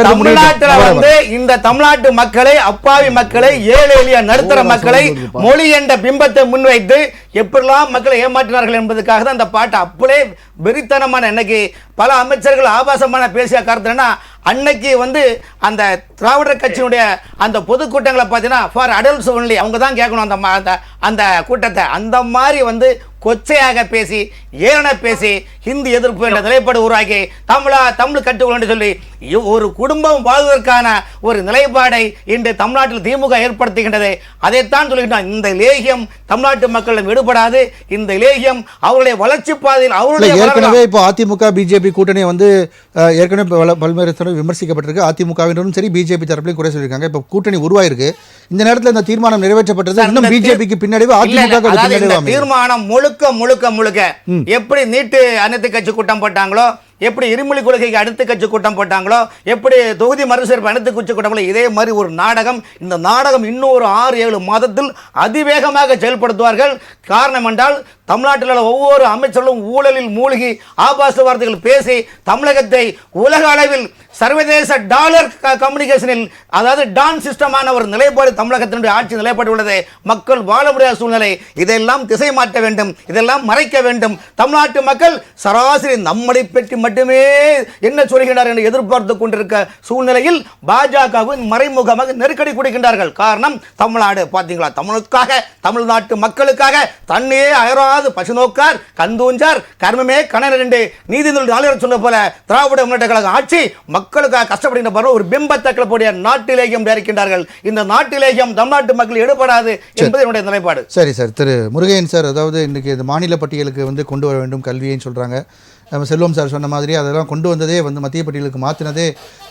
தமிழ்நாட்டுல இந்த தமிழ்நாட்டு மக்களை, அப்பாவி மக்களை, ஏழை எளிய நடுத்தர மக்களை மொழி என்ற பிம்பத்தை முன்வைத்து எப்படிலாம் மக்களை ஏமாற்றினார்கள் என்பதற்காக தான் இந்த பாட்டு. அப்படியே வெறித்தனமான இன்னைக்கு பல அமைச்சர்கள் ஆபாசமான பேசிய கருத்துனா அன்னைக்கு அந்த திராவிடர் கட்சியினுடைய அந்த பொதுக்கூட்டங்களை பார்த்தீங்கன்னா ஃபார் அடல்ட்ஸ் ஒன்லி, அவங்க தான் கேட்கணும் அந்த கூட்டத்தை. அந்த மாதிரி கொச்சையாக பேசி ஏளன பேசி ஹிந்தி எதிர்ப்பு என்ற நிலைப்பாடு உருவாக்கி தமிழ் கற்றுக்கொள்ள சொல்லி ஒரு குடும்பம் வாழ்வதற்கான ஒரு நிலைப்பாடை இன்று தமிழ்நாட்டில் திமுக ஏற்படுத்துகின்றது. அதைத்தான் சொல்லுகின்றான். இந்த லேகியம் தமிழ்நாட்டு மக்களிடம் விடுபடாது. இந்த லேகியம் அவருடைய வளர்ச்சி பாதையில் அவருடைய ஏற்கனவே இப்போ அதிமுக பிஜேபி கூட்டணி வந்து ஏற்கனவே பல்வேறு விமர்சிக்கப்பட்டிருக்கு. அதிமுகவினரும் சரி பிஜேபி தரப்புலையும் குறை சொல்லியிருக்காங்க. இப்போ கூட்டணி உருவாயிருக்கு. இந்த நேரத்தில் இந்த தீர்மானம் நிறைவேற்றப்பட்டது. இன்னும் பிஜேபிக்கு பின்னடைவு, அதிமுக தீர்மானம் முழுக்க முழுக்க முழுக்க எப்படி நீட்டு அனைத்து கட்சி கூட்டம் போட்டாங்களோ, எப்படி இருமொழி கொள்கைக்கு அடுத்த கட்சி கூட்டம் போட்டாங்களோ, எப்படி தொகுதி மறுசீரமைப்பு அனைத்து கட்சி கூட்டங்களோ, இதே மாதிரி ஒரு நாடகம். இந்த நாடகம் இன்னும் ஒரு 6-7 மாதத்தில் அதிவேகமாக செயல்படுத்துவார்கள். காரணம் என்றால் தமிழ்நாட்டில் உள்ள ஒவ்வொரு அமைச்சர்களும் ஊழலில் மூழ்கி ஆபாச வார்த்தைகள் பேசி தமிழகத்தை உலக அளவில் சர்வதேச டாலர் கம்யூனிகேஷனில், அதாவது டான் சிஸ்டமான ஒரு நிலைப்பாடு தமிழகத்தினுடைய ஆட்சி நிலைப்பாடு உள்ளது. மக்கள் வாழ முடியாத சூழ்நிலை. இதெல்லாம் திசை மாற்ற வேண்டும், இதெல்லாம் மறைக்க வேண்டும். தமிழ்நாட்டு மக்கள் சராசரி நம்மளை பற்றி மட்டுமே என்ன சொல்கிறார் என்று எதிர்பார்த்து கொண்டிருக்க சூழ்நிலையில் பாஜகவின் மறைமுகமாக நெருக்கடி கொடுக்கின்றார்கள். காரணம், தமிழ்நாடு பார்த்தீங்களா, தமிழுக்காக தமிழ்நாட்டு மக்களுக்காக தன்னையே அயராது பசுநோக்கார் கந்தூஞ்சார் கர்மமே கணர் என்று நீதிபதி நாளிதழ் சொல்ல போல திராவிட முன்னேற்ற கழக ஆட்சி மக்களுக்காக கஷ்டப்படுகின்ற ஒரு பிம்பத்தை கிளப்பக்கூடிய நாட்டிலேயும் இருக்கின்றார்கள். இந்த நாட்டிலேயும் தமிழ்நாட்டு மக்கள் எடுபடாது என்பது என்னுடைய நிலைப்பாடு. சரி சார். திரு முருகையன் சார், அதாவது இன்னைக்கு இந்த மாநில பட்டியலுக்கு வந்து கொண்டு வர வேண்டும் கல்வின்னு சொல்றாங்க. நம்ம செல்வம் சார் சொன்ன மாதிரி அதெல்லாம் கொண்டு வந்ததே வந்து மத்திய பட்டியலுக்கு மாற்றினதே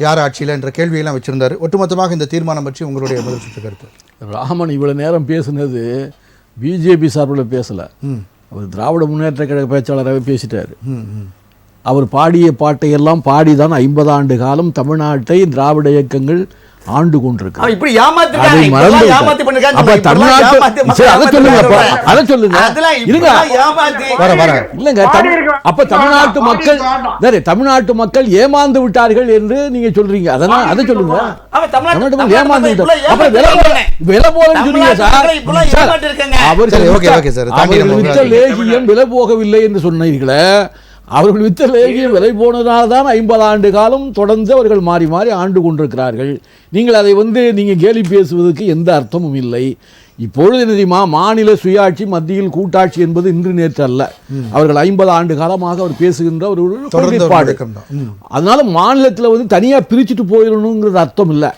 யார் ஆட்சியில் என்ற கேள்வியெல்லாம் வச்சிருந்தார். ஒட்டுமொத்தமாக இந்த தீர்மானம் பற்றி உங்களுடைய முதல் சுற்று கருத்து. ராமன் இவ்வளோ நேரம் பேசுனது பிஜேபி சார்பில் பேசலை, அவர் திராவிட முன்னேற்ற கழக பேச்சாளராகவே பேசிட்டார். அவர் பாடிய பாட்டையெல்லாம் பாடிதான் 50 ஆண்டு காலம் தமிழ்நாட்டை திராவிட இயக்கங்கள் ஆண்டு கொண்டிருக்கு. தமிழ்நாட்டு மக்கள் ஏமாந்து விட்டார்கள் என்று நீங்க சொல்றீங்க. அதனால அதை சொல்லுங்க. ஏமாந்து விலை போகவில்லை என்று சொன்னீர்களே, அவர்கள் வித்த லேகியம் விலை போனதால் தான் 50 ஆண்டு காலம் தொடர்ந்து அவர்கள் மாறி மாறி ஆண்டு கொண்டிருக்கிறார்கள். நீங்கள் அதை நீங்கள் கேலி பேசுவதற்கு எந்த அர்த்தமும் இல்லை. இப்பொழுது தெரியுமா, மாநில சுயாட்சி மத்தியில் கூட்டாட்சி என்பது இன்று நேற்று அல்ல. அவர்கள் 50 ஆண்டு காலமாக அவர் பேசுகின்ற ஒரு கொள்கைப்பாடு. அதனால மாநிலத்தில் தனியாக பிரிச்சுட்டு போயிடணுங்கிறது அர்த்தம் இல்லை.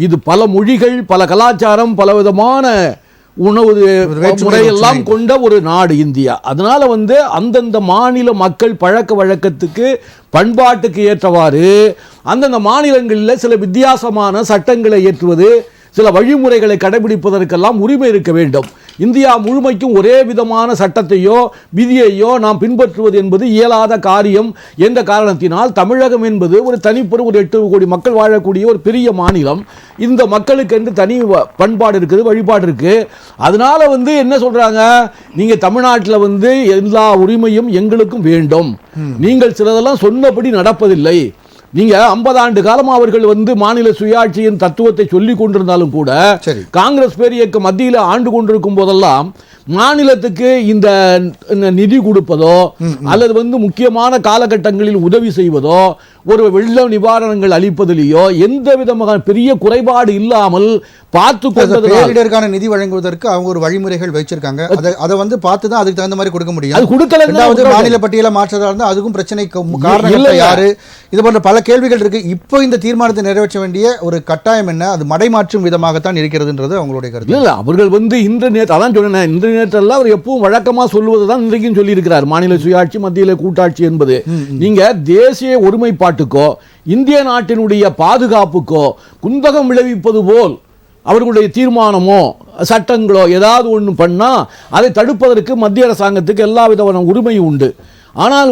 இது பல மொழிகள், பல கலாச்சாரம், பல விதமான உணவு முறையெல்லாம் கொண்ட ஒரு நாடு இந்தியா. அதனால அந்தந்த மாநில மக்கள் பழக்க வழக்கத்துக்கு பண்பாட்டுக்கு ஏற்றவாறு அந்தந்த மாநிலங்களில் சில வித்தியாசமான சட்டங்களை இயற்றுவது, சில வழிமுறைகளை கடைபிடிப்பதற்கெல்லாம் உரிமை இருக்க வேண்டும். இந்தியா முழுமைக்கும் ஒரே விதமான சட்டத்தையோ விதியையோ நாம் பின்பற்றுவது என்பது இயலாத காரியம் என்ற காரணத்தினால் தமிழகம் என்பது ஒரு தனிப்பெரும் ஒரு 8 கோடி மக்கள் வாழக்கூடிய ஒரு பெரிய மாநிலம். இந்த மக்களுக்கு என்று தனி பண்பாடு இருக்குது, வழிபாடு இருக்கு. அதனால என்ன சொல்றாங்க, நீங்க தமிழ்நாட்டில் எல்லா உரிமையும் எங்களுக்கும் வேண்டும், நீங்கள் சிலதெல்லாம் சொன்னபடி நடப்பதில்லை. நீங்க 50 ஆண்டு காலமா அவர்கள் மாநில சுயாட்சியின் தத்துவத்தை சொல்லிக் கொண்டிருந்தாலும் கூட காங்கிரஸ் பேரியக்க மத்தியில் ஆண்டு கொண்டிருக்கும் போதெல்லாம் மாநிலத்துக்கு இந்த நிதி கொடுப்பதோ அல்லது முக்கியமான காலகட்டங்களில் உதவி செய்வதோ ஒரு வெள்ள நிவாரணங்கள் அளிப்பதிலேயோ எந்த விதமான பெரிய குறைபாடு இல்லாமல் பார்த்து பேரிடருக்கான நிதி வழங்குவதற்கு அவங்க ஒரு வழிமுறைகள் வச்சிருக்காங்க. அதை பார்த்து தான் அதுக்கு தகுந்த மாதிரி கொடுக்க முடியும். அது கொடுக்கல. மாநில பட்டியலை மாற்றதா இருந்தால் அதுக்கும் பிரச்சனை காரணம் யாரு, இது போன்ற பல கேள்விகள் இருக்கு. இப்போ இந்த தீர்மானத்தை நிறைவேற்ற வேண்டிய ஒரு கட்டாயம் என்ன, அது மடைமாற்றும் விதமாகத்தான் இருக்கிறதுன்றது அவங்களுடைய கருத்து. இல்ல, அவர்கள் இன்று நேற்று அதான் சொன்னேன், இன்று நேற்றெல்லாம் அவர் எப்பவும் வழக்கமா சொல்லுவதுதான் இன்றைக்கும் சொல்லி இருக்கிறார். மாநில சுயாட்சி மத்தியில கூட்டாட்சி என்பது நீங்க தேசிய ஒருமைப்பாட்டுக்கோ இந்திய நாட்டினுடைய பாதுகாப்புக்கோ குந்தகம் விளைவிப்பது போல் அவர்களுடைய தீர்மானமோ சட்டங்களோ ஏதாவது ஒன்று பண்ணா அதை தடுப்பதற்கு மத்திய அரசாங்கத்துக்கு எல்லா விதமான உரிமையும் உண்டு. ஆனால்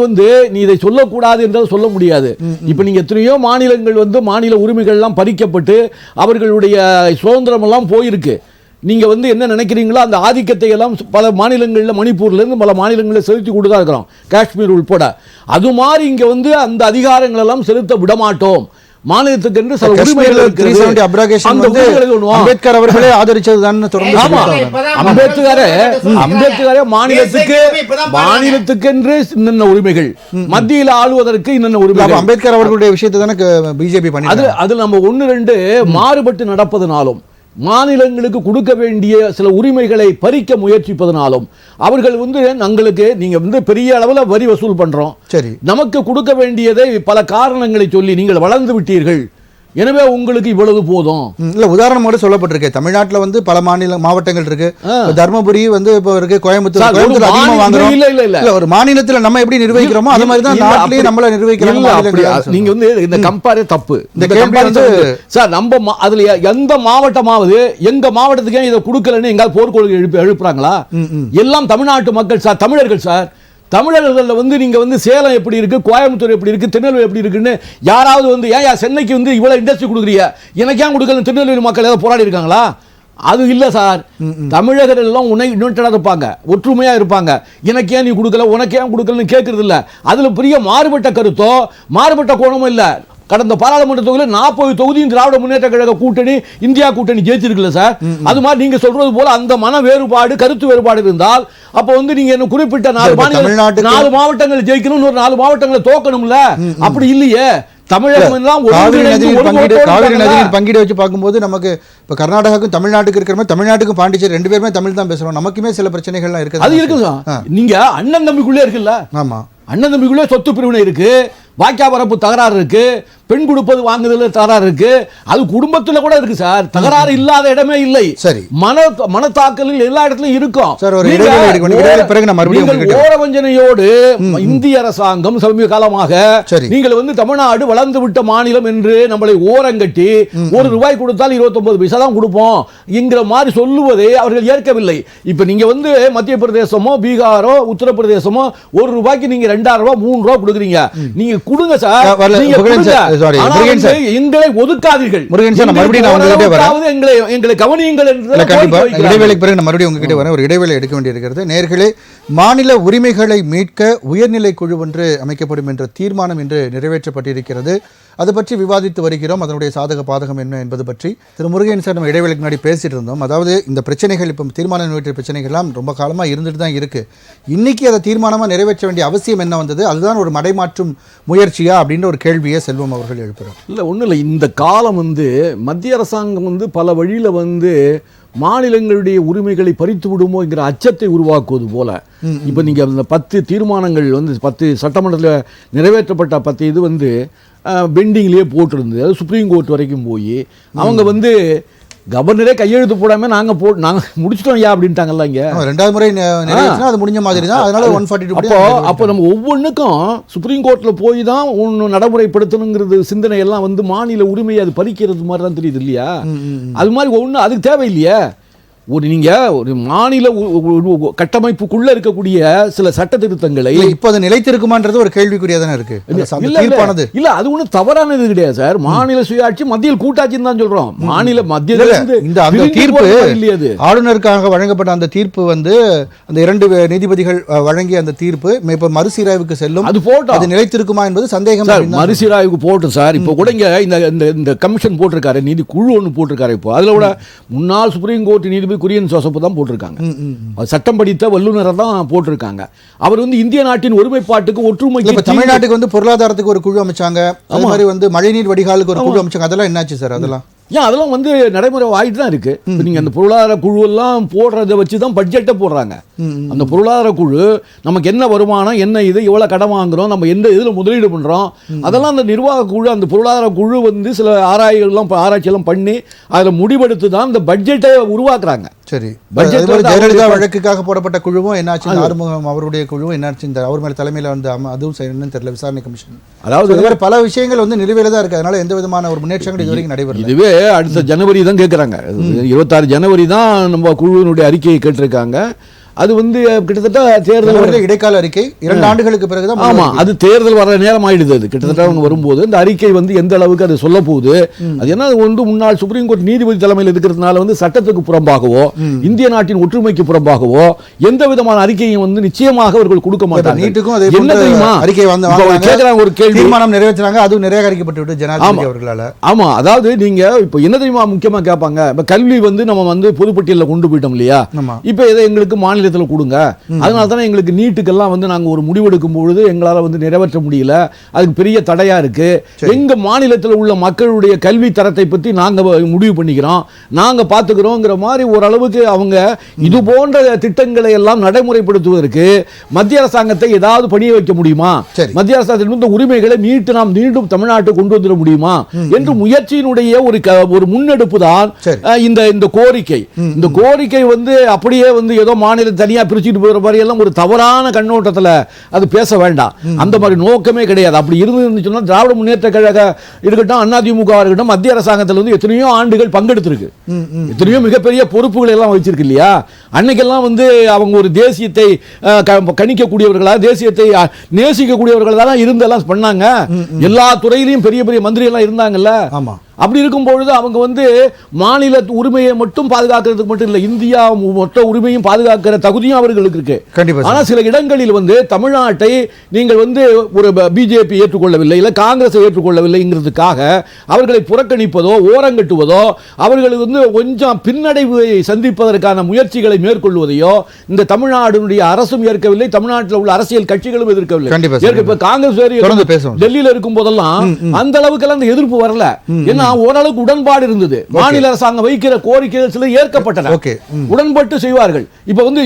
நீ இதை சொல்லக்கூடாது என்றால் சொல்ல முடியாது. இப்ப நீங்க எத்தனையோ மாநிலங்கள் மாநில உரிமைகள்லாம் பறிக்கப்பட்டு அவர்களுடைய சுதந்திரம் எல்லாம் போயிருக்கு. நீங்க என்ன நினைக்கிறீங்களோ அந்த ஆதிக்கத்தை எல்லாம் பல மாநிலங்களில், மணிப்பூர்ல இருந்து பல மாநிலங்களில் செலுத்தி கொடுத்தா இருக்கிறோம், காஷ்மீர் உட்பட. அது மாதிரி இங்க அந்த அதிகாரங்கள் எல்லாம் செலுத்த விடமாட்டோம். மாநிலத்துக்கு என்று சில உரிமைகள் அம்பேத்கர் அவர்களே ஆதரிச்சதுதான். அம்பேத்கரே மாநிலத்துக்கு என்று இன்னென்ன உரிமைகள், மத்தியில் ஆளுவதற்கு இன்னென்ன உரிமைகள். அம்பேத்கர் அவர்களுடைய விஷயத்தை தானே பிஜேபி பண்ணி அது நம்ம 1-2 மாறுபட்டு நடப்பதனாலும் மாநிலங்களுக்கு கொடுக்க வேண்டிய சில உரிமைகளை பறிக்க முயற்சிப்பதனாலும் அவர்கள் வந்து நாங்களுக்கு நீங்க வந்து பெரிய அளவில் வரி வசூல் பண்றோம், சரி, நமக்கு கொடுக்க வேண்டியதை பல காரணங்களை சொல்லி நீங்கள் வளர்ந்து விட்டீர்கள், எனவே உங்களுக்கு இவ்வளவு போதும். இல்ல உதாரணமோட சொல்லப்பட்டிருக்கு. தமிழ்நாட்டுல வந்து பல மாவட்டங்கள் இருக்கு. தர்மபுரி வந்து இப்போ இருக்கு, கோயம்புத்தூர் அதிகமா வாங்குறோம். இல்ல ஒரு மாநிலத்துல நம்ம எப்படி நிர்வகிக்கிறோமோ அது மாதிரி தான் நாட்டிலேயே நம்மள நிர்வகிக்கிறாங்க. நீங்க வந்து இந்த கம்பேரே தப்பு. இந்த கேள்வி வந்து சார் நம்ம அதுல எந்த மாவட்டமாவது எங்க மாவட்டத்துக்கு இதை கொடுக்கலன்னு எங்காவது போர்க்கொள்கை எழுப்புறாங்களா? எல்லாம் தமிழ்நாட்டு மக்கள் சார், தமிழர்கள் சார். தமிழர்கள் வந்து நீங்க வந்து சேலம் எப்படி இருக்கு, கோயம்புத்தூர் எப்படி இருக்கு, திருநெல்வேலி எப்படி இருக்குன்னு யாராவது வந்து ஏன் சென்னைக்கு வந்து இவ்வளவு இண்டஸ்ட்ரி கொடுக்குறீங்க, எனக்கு ஏன் கொடுக்கல, திருநெல்வேலி மக்கள் ஏதாவது போராடி இருக்காங்களா? அது இல்ல சார். தமிழகர்கள் எல்லாம் யுனைடடா இருப்பாங்க, ஒற்றுமையா இருப்பாங்க. எனக்கு ஏன் நீ கொடுக்கல, உனக்கு ஏன் கொடுக்கலன்னு கேட்கறது இல்ல. அதுல பெரிய மாறுபட்ட கருத்தோ மாறுபட்ட கோணமும் இல்ல. கடந்த பாராளுமன்ற தொகுதியில் 40 தொகுதியும் திராவிட முன்னேற்ற கழக கூட்டணி, இந்தியா கூட்டணி ஜெயிச்சிருக்குல்ல சார். அது மாதிரி நீங்க சொல்றது போல அந்த மன வேறுபாடு, கருத்து வேறுபாடு இருந்தால் அப்ப வந்து நீங்க என்ன குறிப்பிட்ட 4 மாவட்டங்கள் ஜெயிக்கணும், 4 மாவட்டங்களை தோக்கணும்ல. அப்படி இல்லையே. தமிழகம் எல்லாம் காவிரி நதியின் பங்கீடு வச்சு பார்க்கும்போது நமக்கு இப்ப கர்நாடகாவுக்கும் தமிழ்நாட்டுக்கு இருக்கிற மாதிரி தமிழ்நாட்டுக்கும் பாண்டிச்சேரி 2 பேருமே தமிழ் தான் பேசுறோம். நமக்குமே சில பிரச்சனைகள்லாம் இருக்கு. அது இருக்குது. நீங்க அண்ணன் தம்பிக்குள்ளே இருக்குல்ல. ஆமா, அண்ணன் தம்பிக்குள்ளே சொத்து பிரிவினை இருக்கு, வாக்கியாபரப்பு தகராறு இருக்கு, பெண் கொடுப்பது வாங்குதல் தகராறு இருக்கு. அது குடும்பத்துல கூட இருக்கு சார். தகராறு இல்லாத இடமே இல்லை. சரி, மனத்தாக்கலில் எல்லா இடத்துலயும் இருக்கும். ஓரவஞ்சனையோடு இந்திய அரசாங்கம் சமீப காலமாக நீங்கள் வந்து தமிழ்நாடு வளர்ந்து விட்ட மாநிலம் என்று நம்மளை ஓரங்கட்டி ₹1 கொடுத்தால் 29 பைசா தான் கொடுப்போம் என்கிற மாதிரி சொல்லுவதை அவர்கள் ஏற்கவில்லை. இப்ப நீங்க வந்து மத்திய பிரதேசமோ பீகாரோ உத்தரப்பிரதேசமோ ₹1 நீங்க ₹2000 ₹3 கொடுக்குறீங்க. நீங்க கொடுங்க சார். எங்களை ஒதுக்காதீர்கள். எங்களை கவனியுங்கள் என்று இடைவேளைக்கு பிறகு மறுபடியும் உங்ககிட்ட வர ஒரு இடைவேளை எடுக்க வேண்டியிருக்கிறது. நேயர்களே, மாநில உரிமைகளை மீட்க உயர்நிலை குழு ஒன்று அமைக்கப்படும் என்ற தீர்மானம் இன்று நிறைவேற்றப்பட்டிருக்கிறது. அது பற்றி விவாதித்து வருகிறோம். அதனுடைய சாதக பாதகம் என்ன என்பது பற்றி திரு முருகன் சார் நம்ம இடைவேளைக்கு முன்னாடி பேசிட்டு இருந்தோம். அதாவது இந்த பிரச்சனைகள் இப்போ தீர்மானம் நிறைவேற்ற பிரச்சனைகள்லாம் ரொம்ப காலமாக இருந்துட்டு தான் இருக்கு. இன்னைக்கு அதை தீர்மானமாக நிறைவேற்ற வேண்டிய அவசியம் என்ன வந்தது? அதுதான் ஒரு மடைமாற்றும் முயற்சியா அப்படின்ற ஒரு கேள்வியை செல்வம் அவர்கள் எழுப்புறார். இல்லை, ஒன்றும் இல்லை. இந்த காலம் வந்து மத்திய அரசாங்கம் வந்து பல வழியில் வந்து மாநிலங்களுடைய உரிமைகளை பறித்து விடுமோ என்கிற அச்சத்தை உருவாக்குவது போல இப்போ நீங்கள் அந்த 10 தீர்மானங்கள் வந்து 10 சட்டமன்றத்தில் நிறைவேற்றப்பட்ட 10 இது வந்து பெண்டிங்லேயே போட்டிருந்தது. அது சுப்ரீம் கோர்ட் வரைக்கும் போய் அவங்க வந்து கவர்னரே கையெழுத்து போடாம நாங்க முடிச்சிட்டோம் யா அப்படின்ட்டாங்கல்ல. இங்க 2வது முறை அது முடிஞ்ச மாதிரி தான். அதனால 142. அப்போ நம்ம ஒவ்வொன்றுக்கும் சுப்ரீம் கோர்ட்ல போய் தான் ஒன்று நடைமுறைப்படுத்தணுங்கிறது சிந்தனை எல்லாம் வந்து மாநில உரிமையை அது பறிக்கிறது மாதிரி தான் தெரியுது இல்லையா? அது மாதிரி ஒன்று அதுக்கு தேவையில்லையே. ஒரு மாநில கட்டமைப்புக்குள்ள இருக்கக்கூடிய சில சட்ட திருத்தங்களை இப்போ அது நிலைத்திருக்குமான்றது ஒரு கேள்விக்குறியா தானே இருக்கு. இல்ல, அது ஒன்றும் தவறானது கிடையாது சார். மாநில சுயாட்சி மத்தியில் கூட்டாட்சின்னு தான் சொல்றோம். மாநில மத்திய இந்த தீர்ப்பு இல்லையாது. ஆளுநருக்காக வழங்கப்பட்ட அந்த தீர்ப்பு வந்து அந்த 2 நீதிபதிகள் வழங்கிய அந்த தீர்ப்பு இப்ப மறுசீராய்வுக்கு செல்லும். அது போட்டோம், அது நிலைத்திருக்குமா என்பது சந்தேகம். மறுசீராய்வுக்கு போட்டும் சார். இப்போ கூட இந்த கமிஷன் போட்டிருக்காரு, நீதி குழு ஒன்று போட்டிருக்காரு. இப்போ அதுல கூட முன்னாள் சுப்ரீம் கோர்ட் நீதிபதி குரியன் ஜோசப் தான் போட்டிருக்காங்க. சட்டம் படித்த வல்லுநரை தான் போட்டிருக்காங்க. அவர் வந்து இந்திய நாட்டின் ஒருமைப்பாட்டுக்கு ஒற்றுமைக்கு தமிழ்நாட்டுக்கு வந்து பொருளாதாரத்துக்கு ஒரு குழு அமைச்சாங்க. அது மாதிரி வந்து மழைநீர் வடிகாலுக்கு ஒரு குழு அமைச்சாங்க. அதெல்லாம் என்னாச்சு சார்? அதெல்லாம் வந்து நடைமுறை ஆகிட்டு தான் இருக்கு. நீங்க அந்த பொருளாதார குழு எல்லாம் போடுறத வச்சு தான் பட்ஜெட்டை போடுறாங்க. அந்த பொருளாதார குழு நமக்கு என்ன வருமானம், என்ன இது, எவ்வளவு கடன் வாங்குறோம், நம்ம எந்த இதுல முதலீடு பண்றோம், அதெல்லாம் அந்த நிர்வாக குழு, அந்த பொருளாதார குழு வந்து சில ஆராய்ச்சி எல்லாம் பண்ணி அதுல முடிவெடுத்து தான் இந்த பட்ஜெட்டை உருவாக்குறாங்க. சரி, ஜெயலலிதா வழக்குக்காக போடப்பட்ட குழுவும் என்னாச்சு, ஆறுமுகம் அவருடைய குழுவும் என்னாச்சு, இந்த அவர் மேல தலைமையில வந்து அதுவும் என்னன்னு தெரியல, விசாரணை கமிஷன். அதாவது பல விஷயங்கள் வந்து நிலுவையில தான் இருக்கு. அதனால எந்த விதமான ஒரு முன்னேற்றங்கள் இதுவரைக்கும் நடைபெறல. இதுவே அடுத்த ஜனவரி தான் கேட்குறாங்க. 26 ஜனவரி தான் நம்ம குழுவினுடைய அறிக்கையை கேட்டிருக்காங்க. அது வந்து கிட்டத்தட்ட தேர்தல் இடைக்கால அறிக்கை 2 ஆண்டுகளுக்கு பிறகுதான். ஆமா, அது தேர்தல் வர நேரம் ஆயிடுது. அது கிட்டத்தட்ட அவங்க வரும்போது இந்த அறிக்கை வந்து எந்த அளவுக்கு அது சொல்ல போகுது, அது என்ன வந்து முன்னாள் சுப்ரீம் கோர்ட் நீதிபதி தலைமையில் இருக்கிறதுனால வந்து சட்டத்துக்கு புறம்பாகவோ இந்திய நாட்டின் ஒற்றுமைக்கு புறம்பாகவோ எந்த விதமான அறிக்கையும் வந்து நிச்சயமாக அவர்கள் கொடுக்க மாட்டாங்க. நீட்டுக்கும் என்ன தெரியுமா அறிக்கை வந்து கேட்கறாங்க, ஒரு கேள்வி தீர்மானம் நிறைவேற்றினாங்க, அது நிராகரிக்கப்பட்டு விட்டு ஜனாதிபதி அவர்களால. ஆமா, அதாவது நீங்க இப்போ என்ன தெரியுமா முக்கியமா கேட்பாங்க, இப்ப கல்வி வந்து நம்ம வந்து பொதுப்பட்டியலில் கொண்டு போயிட்டோம் இல்லையா, இப்ப இதை எங்களுக்கு மாநில மாநிலத்தில் கொடுங்க. அதனால தானே எங்களுக்கு நீட்டுக்கெல்லாம் வந்து நாங்கள் ஒரு முடிவெடுக்கும் பொழுது எங்களால் வந்து நிறைவேற்ற முடியல, அதுக்கு பெரிய தடையாக இருக்குது. எங்கள் மாநிலத்தில் உள்ள மக்களுடைய கல்வி தரத்தை பற்றி நாங்கள் முடிவு பண்ணிக்கிறோம், நாங்கள் பார்த்துக்கிறோங்கிற மாதிரி ஓரளவுக்கு அவங்க இது போன்ற திட்டங்களை எல்லாம் நடைமுறைப்படுத்துவதற்கு மத்திய அரசாங்கத்தை ஏதாவது பணிய வைக்க முடியுமா, மத்திய அரசாங்கத்தின் உரிமைகளை மீட்டு நாம் மீண்டும் தமிழ்நாட்டுக்கு கொண்டு வந்துட முடியுமா என்று முயற்சியினுடைய ஒரு முன்னெடுப்பு தான் இந்த கோரிக்கை. இந்த கோரிக்கை வந்து அப்படியே வந்து ஏதோ மாநிலம் தனியா பிரிச்சுட்டு போகிற மாதிரி எல்லாம் ஒரு தவறான கண்ணோட்டத்தில் அது பேச வேண்டாம். அந்த மாதிரி நோக்கமே கிடையாது. அப்படி இருந்துச்சுன்னா திராவிட முன்னேற்ற கழக இருக்கட்டும், அதிமுக இருக்கட்டும், மத்திய அரசாங்கத்தில் வந்து எத்தனையோ ஆண்டுகள் பங்கெடுத்திருக்கு, எத்தனையோ மிகப்பெரிய பொறுப்புகளை எல்லாம் வச்சிருக்கு இல்லையா. அன்னைக்கெல்லாம் வந்து அவங்க ஒரு தேசியத்தை கணிக்கக்கூடியவர்களா, தேசியத்தை நேசிக்கக்கூடியவர்கள் தான் இருந்தெல்லாம் பண்ணாங்க. எல்லா துறையிலையும் பெரிய பெரிய மந்திரி எல்லாம் இருந்தாங்கல்ல. அப்படி இருக்கும் பொழுது அவங்க வந்து மாநில உரிமையை மட்டும் பாதுகாக்கிறதுக்கு மட்டும் இல்லை, இந்தியா மொத்த உரிமையும் பாதுகாக்கிற தகுதியும் அவர்களுக்கு இருக்கு. ஆனால் சில இடங்களில் வந்து தமிழ்நாட்டை நீங்கள் வந்து ஒரு பிஜேபி ஏற்றுக்கொள்ளவில்லை, இல்லை காங்கிரஸ் ஏற்றுக்கொள்ளவில்லைங்கிறதுக்காக அவர்களை புறக்கணிப்பதோ ஓரங்கட்டுவதோ, அவர்களுக்கு வந்து கொஞ்சம் பின்னடைவை சந்திப்பதற்கான முயற்சிகளை மேற்கொள்வதையோ இந்த தமிழ்நாடுடைய அரசும் ஏற்கவில்லை, தமிழ்நாட்டில் உள்ள அரசியல் கட்சிகளும் எதிர்க்கவில்லை. காங்கிரஸ் டெல்லியில் இருக்கும் போதெல்லாம் அந்த அளவுக்கு அந்த எதிர்ப்பு வரல. ஏன்னா ஓரளவுக்கு உடன்பாடு இருந்தது. மாநில அரசாங்கம் வைக்கிற கோரிக்கைகள் சில ஏற்கப்பட்டன, உடன்பட்டு செய்வார்கள். இப்ப வந்து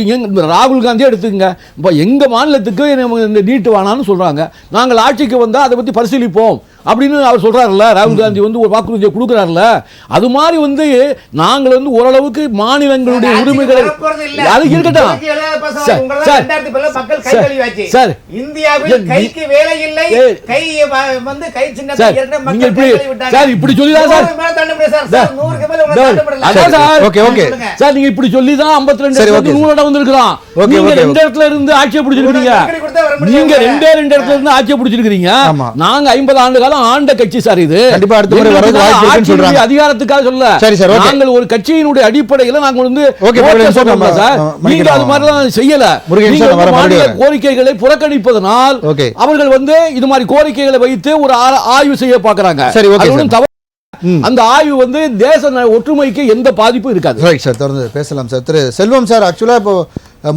ராகுல் காந்தி எடுத்துங்க, இப்ப எங்க மாநிலத்துக்கு நீட்டு வேணாம்னு சொல்றாங்க, நாங்கள் ஆட்சிக்கு வந்தா அதை பத்தி பரிசீலிப்போம் அப்படின்னு அவர் சொல்றாருல்ல. ராகுல் காந்தி வந்து ஒரு வாக்குறுதியை கொடுக்கிறாருல்ல. அது மாதிரி வந்து நாங்கள் வந்து ஓரளவுக்கு மாநிலங்களுடைய உரிமைகளை அது இருக்கட்டும். இப்படி சொல்லிதான் சார், நீங்க இப்படி சொல்லிதான் 52 100 வந்திருக்கிறோம். நீங்க 2 இடத்துல இருந்து ஆட்சியை பிடிச்சிருக்கீங்க, நீங்க 2 இடத்துல இருந்து ஆட்சியை பிடிச்சிருக்கீங்க. நாங்க 50 ஆண்டு ஆண்ட கட்சி சார். இது அதிகாரத்துக்காக சொல்ல, நாங்கள் ஒரு கட்சியினுடைய அடிப்படையில் நாங்கள் வந்து நீங்க அது மாதிரிலாம் செய்யல. கோரிக்கைகளை புறக்கணிப்பதனால் அவர்கள் வந்து இது மாதிரி கோரிக்கைகளை வைத்து ஒரு ஆய்வு செய்ய பார்க்கறாங்க. அந்த ஆய்வு வந்து தேச ஒற்றுமைக்கு எந்த பாதிப்பும் இருக்காது. ரைட் சார், தொடர்ந்து பேசலாம் சார். திரு செல்வம் சார், ஆக்சுவலா இப்போ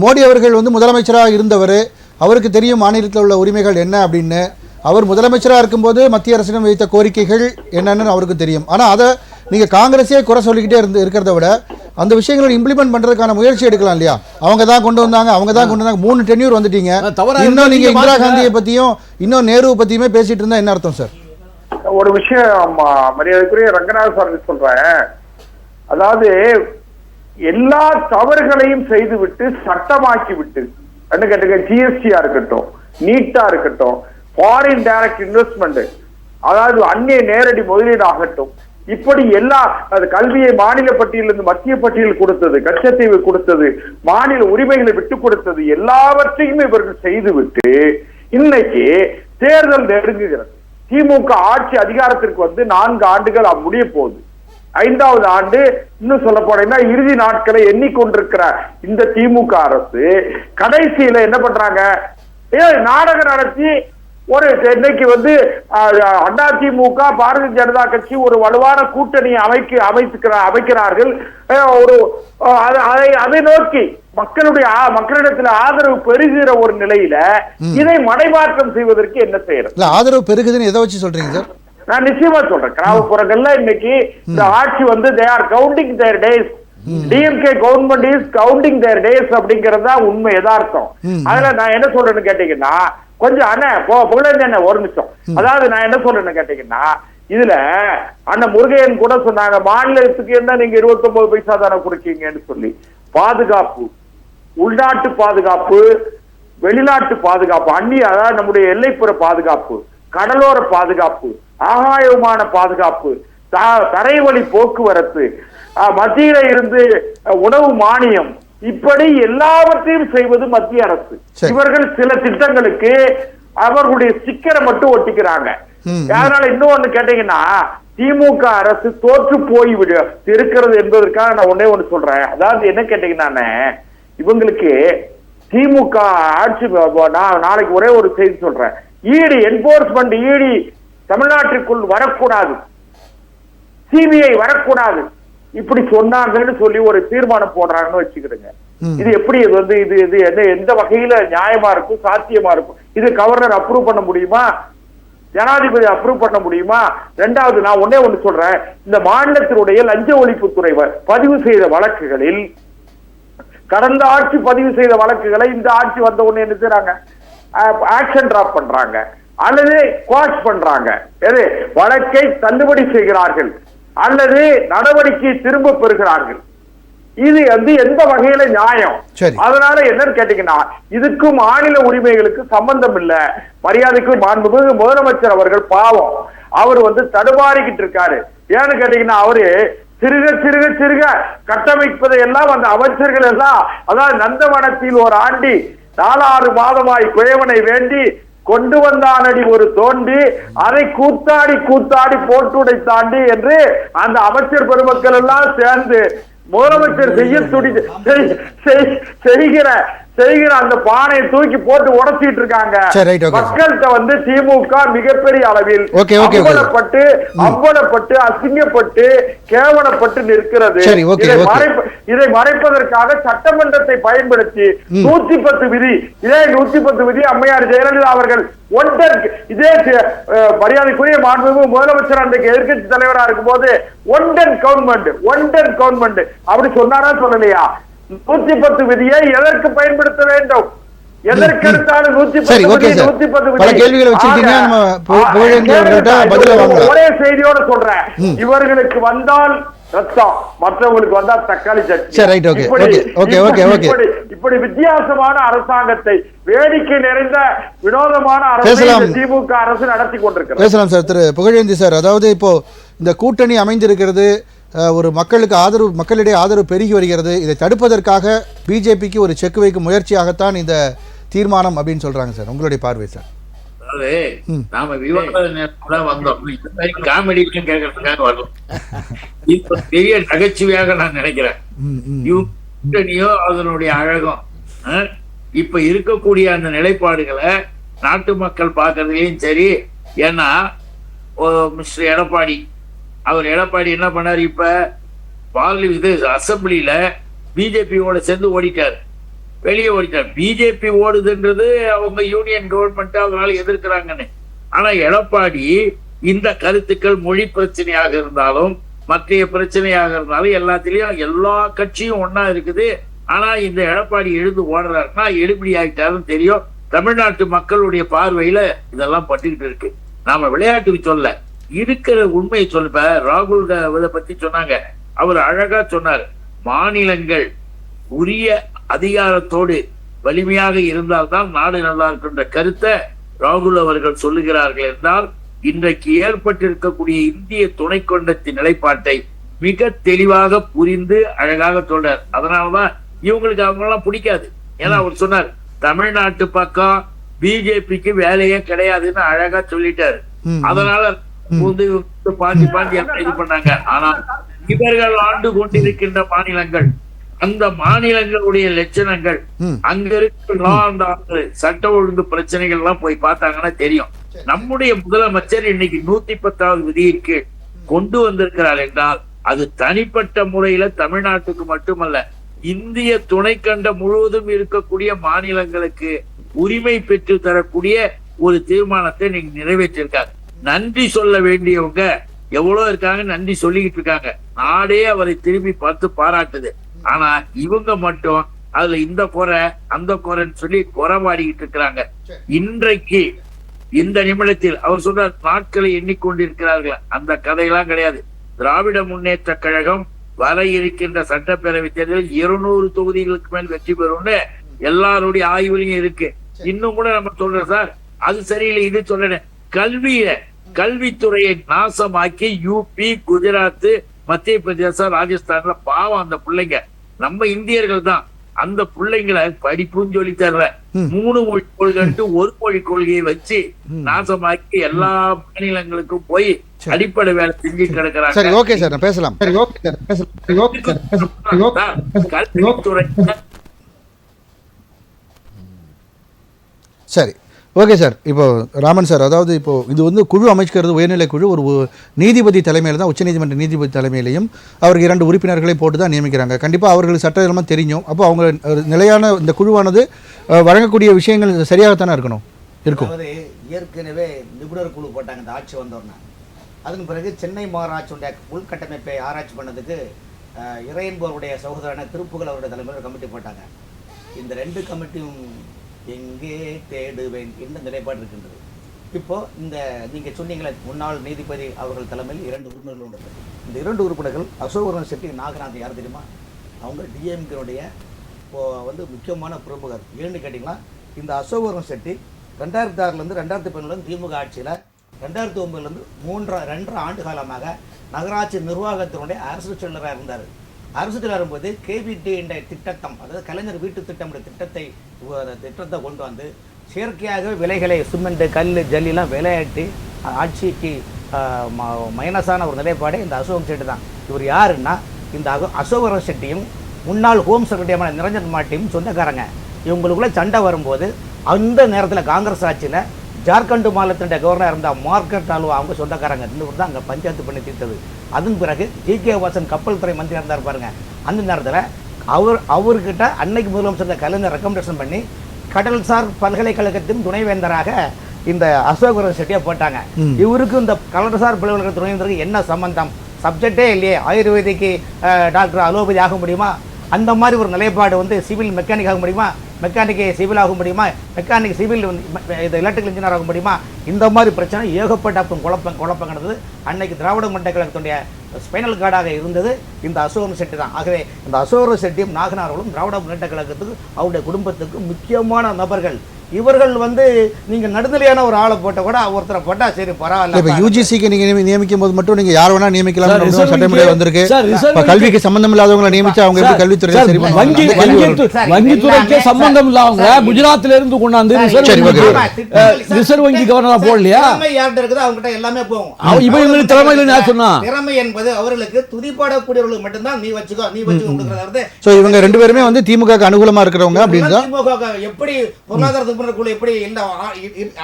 மோடி அவர்கள் வந்து முதலமைச்சராக இருந்தவர், அவருக்கு தெரியும் மாநிலத்தில் உள்ள உரிமைகள் என்ன அப்படின்னு. அவர் முதலமைச்சராக இருக்கும்போது மத்திய அரசிடம் வைத்த கோரிக்கைகள் என்னன்னு அவருக்கு தெரியும். ஆனால் அதை நீங்கள் காங்கிரஸே குறை சொல்லிக்கிட்டே இருக்கிறத விட அந்த விஷயங்களை இம்ப்ளிமெண்ட் பண்ணுறதுக்கான முயற்சி எடுக்கலாம் இல்லையா? அவங்க தான் கொண்டு வந்தாங்க, 3 டென்யூர் வந்துட்டீங்க. இன்னும் நீங்கள் இந்திரா காந்தியை பற்றியும் இன்னும் நேருவை பற்றியுமே பேசிட்டு இருந்தா என்ன அர்த்தம் சார்? ஒரு விஷயம் மரியாதைக்குரிய ரங்கநாத சார் சொல்றேன். அதாவது எல்லா தவறுகளையும் செய்து விட்டு சட்டமாக்கி விட்டு என்ன கேட்டுங்க, ஜிஎஸ்டியா இருக்கட்டும், நீட்டா இருக்கட்டும், ஃபாரின் டைரக்ட் இன்வெஸ்ட்மெண்ட், அதாவது அந்நிய நேரடி முதலீடு ஆகட்டும், இப்படி எல்லா கல்வியை மாநில பட்டியலிருந்து மத்திய பட்டியல் கொடுத்தது, கச்சத்தீவு கொடுத்தது, மாநில உரிமைகளை விட்டு கொடுத்தது, எல்லாவற்றையும் இவர்கள் செய்துவிட்டு இன்னைக்கு தேர்தல் நெருங்குகிறது. திமுக ஆட்சி அதிகாரத்திற்கு வந்து 4 ஆண்டுகள் முடிய போகுது. 5வது ஆண்டு இன்னும் சொல்ல போனீங்கன்னா இறுதி நாட்களை எண்ணிக்கொண்டிருக்கிற இந்த திமுக அரசு கடைசியில என்ன பண்றாங்க, நாடகம் நடத்தி ஒரு இன்னைக்கு வந்து அதிமுக பாரதிய ஜனதா கட்சி ஒரு வலுவான கூட்டணியை அமைக்கிறார்கள். ஒரு அதை நோக்கி மக்களிடத்தில் ஆதரவு பெருகிற ஒரு நிலையில இதை மடைமாற்றம் செய்வதற்கு என்ன செய்யறது? ஆதரவு பெருகுதுன்னு எதை வச்சு சொல்றீங்க சார்? நான் நிச்சயமா சொல்றேன், கிராமப்புறங்கள்ல இன்னைக்கு இந்த ஆட்சி வந்து they are counting their days. DMK government is counting their days அப்படிங்கறது தான் உண்மை, யதார்த்தம். அதுல நான் என்ன சொல்றேன்னு கேட்டீங்கன்னா, கொஞ்சம் அண்ணன் ஒரு நிமிஷம். அதாவது நான் என்ன சொல்றேன்னு கேட்டீங்கன்னா, இதுல அண்ணன் முருகையன் கூட சொன்னாங்க, மாநிலத்துக்கு என்ன நீங்க 29 பைசா தானே குறைக்கீங்கன்னு சொல்லி. பாதுகாப்பு, உள்நாட்டு பாதுகாப்பு, வெளிநாட்டு பாதுகாப்பு, அதாவது நம்முடைய எல்லைப்புற பாதுகாப்பு, கடலோர பாதுகாப்பு, ஆகாய விமான பாதுகாப்பு, தரைவழி போக்குவரத்து, மத்தியில இருந்து உணவு மானியம், இப்படி எல்லாவற்றையும் செய்வது மத்திய அரசு. இவர்கள் சில திட்டங்களுக்கு அவர்களுடைய ஸ்டிக்கரை மட்டும் ஒட்டிக்கிறாங்க. அதனால இன்னொன்னு கேட்டீங்கன்னா, திமுக அரசு தோற்று போய் இருக்கிறது என்பதற்காக நான் ஒண்ணு சொல்றேன். அதாவது என்ன கேட்டீங்கன்னா, இவங்களுக்கு திமுக ஆட்சி, நாளைக்கு ஒரே ஒரு செய்தி சொல்றேன், இடி என்போர்ஸ்மெண்ட், இடி தமிழ்நாட்டிற்குள் வரக்கூடாது, சிபிஐ வரக்கூடாது, இப்படி சொன்னாங்கன்னு சொல்லி ஒரு தீர்மானம் போடுறாங்கன்னு வச்சுக்கிடுங்க. இது எப்படி இது வந்து இது இது எந்த வகையில நியாயமா இருக்கும், சாத்தியமா இருக்கும்? இது கவர்னர் அப்ரூவ் பண்ண முடியுமா? ஜனாதிபதி அப்ரூவ் பண்ண முடியுமா? ரெண்டாவது, நான் ஒன்னே ஒண்ணு சொல்றேன், இந்த மாநிலத்தினுடைய லஞ்ச ஒழிப்புத்துறை பதிவு செய்த வழக்குகளில், கடந்த ஆட்சி பதிவு செய்த வழக்குகளை இந்த ஆட்சி வந்த உடனே என்ன செய்றாங்க? ஆக்ஷன் டிராப் பண்றாங்க அல்லது குவாஷ் பண்றாங்க. எது? வழக்கை தள்ளுபடி செய்கிறார்கள் அல்லது நடவடிக்கை திரும்ப பெறுகிறார்கள். இது வந்து எந்த வகையில நியாயம்? அதனால என்னன்னு கேட்டீங்கன்னா, இதுக்கும் மாநில உரிமைகளுக்கு சம்பந்தம் இல்ல. மரியாதைக்கு மாண்புமிகு முதலமைச்சர் அவர்கள் பாவம், அவர் வந்து தடுமாறிக்கிட்டு இருக்காரு. ஏன்னு கேட்டீங்கன்னா, அவரு சிறுக சிறுக சிறுக கட்டமைப்பதை எல்லாம் அந்த அமைச்சர்கள் எல்லாம், அதாவது நந்தவனத்தில் ஒரு ஆண்டி 4-6 மாதமாய் குயவனை வேண்டி கொண்டு வந்தானடி ஒரு தோண்டி, அதை கூத்தாடி கூத்தாடி போட்டுடைத்தாண்டி என்று அந்த அமைச்சர் பெருமக்கள் எல்லாம் சேர்ந்து முதலமைச்சர் செய்கிற அந்த பானையை தூக்கி போட்டு உடைச்சிட்டு இருக்காங்க. மக்கள்கிட்ட வந்து திமுக மிகப்பெரிய அளவில் அம்பலப்பட்டு அசிங்கப்பட்டு கேவலப்பட்டு நிற்கிறது. இதை மறைப்பதற்காக சட்டமன்றத்தை பயன்படுத்தி 110 விதி, இதே 110 விதி அம்மையார் ஜெயலலிதா அவர்கள் இதே மரியாதைக்குரிய மாண்புமிகு முதலமைச்சர் அன்றைக்கு எதிர்கட்சி தலைவராக இருக்கும் போது ஒன்டன் கவர்மெண்ட் அப்படி சொன்னாரா சொல்லலையா? 110 விதியை எதற்கு பயன்படுத்த வேண்டும்? எதற்கு எடுத்தாலும் 110 ஒரே செய்தியோட சொல்றேன், இவர்களுக்கு வந்தால் ரத்தம், மற்றவங்களுக்கு வந்தா தக்காளி சட்னி. இப்படி வித்தியாசமான அரசாங்கத்தை, வேடிக்கை நிறைந்த வினோதமான அரசை திமுக அரசு நடத்தி கொண்டிருக்கிறது. பேசலாம் சார். திரு புகழேந்தி சார், அதாவது இப்போ இந்த கூட்டணி அமைந்திருக்கிறது, ஒரு மக்களிடையே ஆதரவு பெருகி வருகிறது. இதை தடுப்பதற்காக பிஜேபிக்கு ஒரு செக் வைக்கும் முயற்சியாகத்தான் இந்த தீர்மானம் அப்படின்னு சொல்றாங்க சார். உங்களுடைய பார்வை சார்? அதாவது நாம விவாத வந்தோம், இந்த மாதிரி காமெடிக்கும் கேட்கறதுக்காக வரலாம். இப்ப பெரிய நகைச்சுவையாக நான் நினைக்கிறேன். கூட்டணியோ அதனுடைய அழகும், இப்ப இருக்கக்கூடிய அந்த நிலைப்பாடுகளை நாட்டு மக்கள் பார்க்கறதுலயும் சரி. ஏன்னா மிஸ்டர் எடப்பாடி என்ன பண்ணாரு? இப்ப அசம்பிளியில பிஜேபியோட சேர்ந்து வெளியே ஓடிட்டார். பிஜேபி ஓடுதுன்றது அவங்க யூனியன் கவர்மெண்ட், அதனால எதிர்க்கிறாங்கன்னு. ஆனா எடப்பாடி இந்த கருத்துக்கள் மொழி பிரச்சனையாக இருந்தாலும் மற்ற பிரச்சனையாக இருந்தாலும் எல்லாத்திலயும் எல்லா கட்சியும் ஒன்னா இருக்குது. ஆனா இந்த எடப்பாடி எழுந்து ஓடுறாருன்னா எடுபடி ஆகிட்டாருன்னு தெரியும். தமிழ்நாட்டு மக்களுடைய பார்வையில இதெல்லாம் பட்டுக்கிட்டு இருக்கு. நாம விளையாட்டுக்கு சொல்ல, இருக்கிற உண்மையை சொல்ல. ராகுல் இதை பத்தி சொன்னாங்க, அவர் அழகா சொன்னார். மாநிலங்கள் உரிய அதிகாரத்தோடு வலிமையாக இருந்தால்தான் நாடு நல்லா இருக்கின்ற கருத்தை ராகுல் அவர்கள் சொல்லுகிறார்கள் என்றால், இன்றைக்கு ஏற்பட்டிருக்கக்கூடிய இந்திய துணை கொண்டத்தின் நிலைப்பாட்டை மிக தெளிவாக புரிந்து அழகாக சொல்றார். அதனாலதான் இவங்களுக்கு அவங்கெல்லாம் பிடிக்காது. ஏன்னா அவர் சொன்னார், தமிழ்நாட்டு பக்கம் பிஜேபிக்கு வேலையே கிடையாதுன்னு அழகா சொல்லிட்டாரு. அதனால பாண்டி இது பண்ணாங்க. ஆனால் இவர்கள் ஆண்டு கொண்டிருக்கின்ற மாநிலங்கள், அந்த மாநிலங்களுடைய லட்சணங்கள், அங்க இருக்கிற சட்ட ஒழுங்கு பிரச்சனைகள் எல்லாம் போய் பார்த்தாங்கன்னா தெரியும். நம்முடைய முதலமைச்சர் இன்னைக்கு 110வது விதிக்கு கொண்டு வந்திருக்கிறார் என்றால், அது தனிப்பட்ட முறையில தமிழ்நாட்டுக்கு மட்டுமல்ல, இந்திய துணைக்கண்ட முழுவதும் இருக்கக்கூடிய மாநிலங்களுக்கு உரிமை பெற்று தரக்கூடிய ஒரு தீர்மானத்தை நீங்க நிறைவேற்றிருக்காங்க. நன்றி சொல்ல வேண்டியவங்க எவ்வளவு இருக்காங்க, நன்றி சொல்லிக்கிட்டு இருக்காங்க. நாடே அவரை திரும்பி பார்த்து பாராட்டுது. ஆனா இவங்க மட்டும் அதுல இந்த குறை அந்த குறைன்னு சொல்லி குறைபாடிக்கிட்டு இருக்கிறாங்க. இன்றைக்கு இந்த நிமிடத்தில் அவர் சொல்ற நாட்களை எண்ணிக்கொண்டிருக்கிறார்கள், அந்த கதையெல்லாம் கிடையாது. திராவிட முன்னேற்ற கழகம் வர இருக்கின்ற சட்டப்பேரவை தேர்தலில் 200 தொகுதிகளுக்கு மேல் வெற்றி பெறும்னு எல்லாருடைய ஆய்வுலையும் இருக்கு. இன்னும் கூட நம்ம சொல்றோம் சார், அது சரியில்லை இது சொல்றேன். கல்வித்துறையை நாசமாக்கி யூபி, குஜராத், மத்திய பிரதேசம், ராஜஸ்தான்ல பாவம் அந்த பிள்ளைங்க, நம்ம இந்தியர்கள் தான் அந்த பிள்ளைங்களை படிப்புன்னு சொல்லி தர்ற 3 மொழி கொள்கை 1 மொழி கொள்கையை வச்சு நாசமாக்கி எல்லா மாநிலங்களுக்கும் போய் அடிப்படை வேலை செஞ்சு கிடக்கிறாங்க. சரி, ஓகே சார், பேசலாம். சரி, ஓகே சார். இப்போ ராமன் சார், அதாவது இப்போ இது வந்து குழு அமைக்கிறது உயர்நிலை குழு ஒரு நீதிபதி தலைமையில் தான், உச்சநீதிமன்ற நீதிபதி தலைமையிலையும் அவருக்கு 2 உறுப்பினர்களை போட்டு தான் நியமிக்கிறாங்க. கண்டிப்பாக அவர்களுக்கு சட்டவிதமாக தெரியும். அப்போ அவங்க நிலையான இந்த குழுவானது வழங்கக்கூடிய விஷயங்கள் சரியாகத்தானே இருக்கும். அதாவது ஏற்கனவே நிபுணர் குழு போட்டாங்க இந்த ஆட்சி வந்தோடனே. அதன் பிறகு சென்னை மாநகராட்சியுடைய உள்கட்டமைப்பை ஆராய்ச்சி பண்ணதுக்கு இறையன்போருடைய சகோதரன திருப்புகள் அவருடைய தலைமையில் கமிட்டி போட்டாங்க. இந்த 2 கமிட்டியும் எங்கே தேடுவேன் என்ற நிலைப்பாடு இருக்கின்றது. இப்போ இந்த நீங்கள் சொன்னீங்களே முன்னாள் நீதிபதி அவர்கள் தலைமையில் 2 உறுப்பினர்கள் உண்டு. இந்த 2 உறுப்பினர்கள் அசோகவர்மன் செட்டி நாகநாத் யார் தெரியுமா? அவங்க டிஎம்கேனுடைய வந்து முக்கியமான பிரமுகர். ஏன்னு கேட்டிங்கன்னா இந்த அசோகவர்மன் செட்டி 2006 2012 திமுக ஆட்சியில் 2009 2.5 ஆண்டு காலமாக நகராட்சி நிர்வாகத்தினுடைய அரசு செயலராக இருந்தார். அரசு வரும்போது கேபிடி என்ற திட்டம், அதாவது கலைஞர் வீட்டு திட்டம் திட்டத்தை கொண்டு வந்து செயற்கையாக விலைகளை சிமெண்ட் கல் ஜல்லிலாம் விளையாட்டி ஆட்சிக்கு மைனஸான ஒரு நிலைப்பாடு இந்த அசோகன் செட்டி தான். இவர் யாருன்னா இந்த அசோகவர்மன் செட்டியும் முன்னாள் ஹோம் செக்ரட்டரியான நிரஞ்சன் மாட்டியும் சொந்தக்காரங்க. இவங்களுக்குள்ள சண்டை வரும்போது அந்த நேரத்தில் காங்கிரஸ் ஆட்சியில் ஜார்க்கண்ட் மாநிலத்தினுடைய கவர்னர் இருந்த மார்க்கெட் ஆல்வா அவங்க சொந்தக்காரங்க. இன்னொரு தான் அங்கே பஞ்சாயத்து பண்ணி தீர்த்தது. அதன் பிறகு ஜி.கே. வாசன் கப்பல் துறை மந்திரி இருந்தார் பாருங்க. அந்த நேரத்தில் அவர்கிட்ட அன்னைக்கு முதலமைச்சர் கலைஞர் ரெக்கமெண்டேஷன் பண்ணி கடல்சார் பல்கலைக்கழகத்தின் துணைவேந்தராக இந்த அசோகவர்மன் செட்டியை போட்டாங்க. இவருக்கு இந்த கடல்சார் பல்கலைக்கழக துணைவேந்தருக்கு என்ன சம்பந்தம்? சப்ஜெக்டே இல்லையே. ஆயுர்வேதிக்கு டாக்டர் அலோபதி ஆக முடியுமா? அந்த மாதிரி ஒரு நிலைப்பாடு வந்து சிவில் மெக்கானிக் ஆக முடியுமா? மெக்கானிக்கு சிவில் ஆக முடியுமா? மெக்கானிக் சிவில் இது எலக்ட்ரிக்கல் இன்ஜினியர் ஆக முடியுமா? இந்த மாதிரி பிரச்சனை ஏகப்பட்ட குழப்பங்கிறது அன்னைக்கு திராவிட முன்னேற்ற கழகத்துடைய ஸ்பைனல் கார்டாக இருந்தது இந்த அசோகவர்மன் செட்டி தான். ஆகவே இந்த அசோகவர்மன் செட்டியும் நாகனார்களும் திராவிட முன்னேற்ற கழகத்துக்கு அவருடைய குடும்பத்துக்கு முக்கியமான நபர்கள். இவர்கள் வந்து நீங்க நடுநிலையான ஒரு ஆளை போட்ட கூட ஒருத்தரை போட்டா சரி பரவாயில்ல. இப்ப யூஜிசிக்கு நீங்க நியமிக்கும் போது மட்டும் நீங்க யார் வேணா நியமிக்கலாம் சட்டமுறை வந்திருக்கு. கல்விக்கு சம்பந்தம் இல்லாதவங்களை நியமிச்சு அவங்க எப்படி கல்வித்துறை சரி வங்கித்துறைக்கே சம்பந்தம் இல்லாதவங்க குஜராத்ல இருந்து கொண்டாந்து ரிசர்வ் வங்கி கவர்னரா போடலையா? யார்கிட்ட இருக்குதோ அவங்ககிட்ட எல்லாமே போகும். இவங்களுக்கு திறமையில நான் சொன்னா திறமை என்பது அவர்களுக்கு துதிப்பாடக்கூடியவர்களுக்கு மட்டும்தான் நீ வச்சுக்கோ கொடுக்கறது. சோ இவங்க 2 பேருமே வந்து திமுக அனுகூலமா இருக்கிறவங்க அப்படின்னு திமுக எப்படி பொருளாதார குழு எப்படி இந்த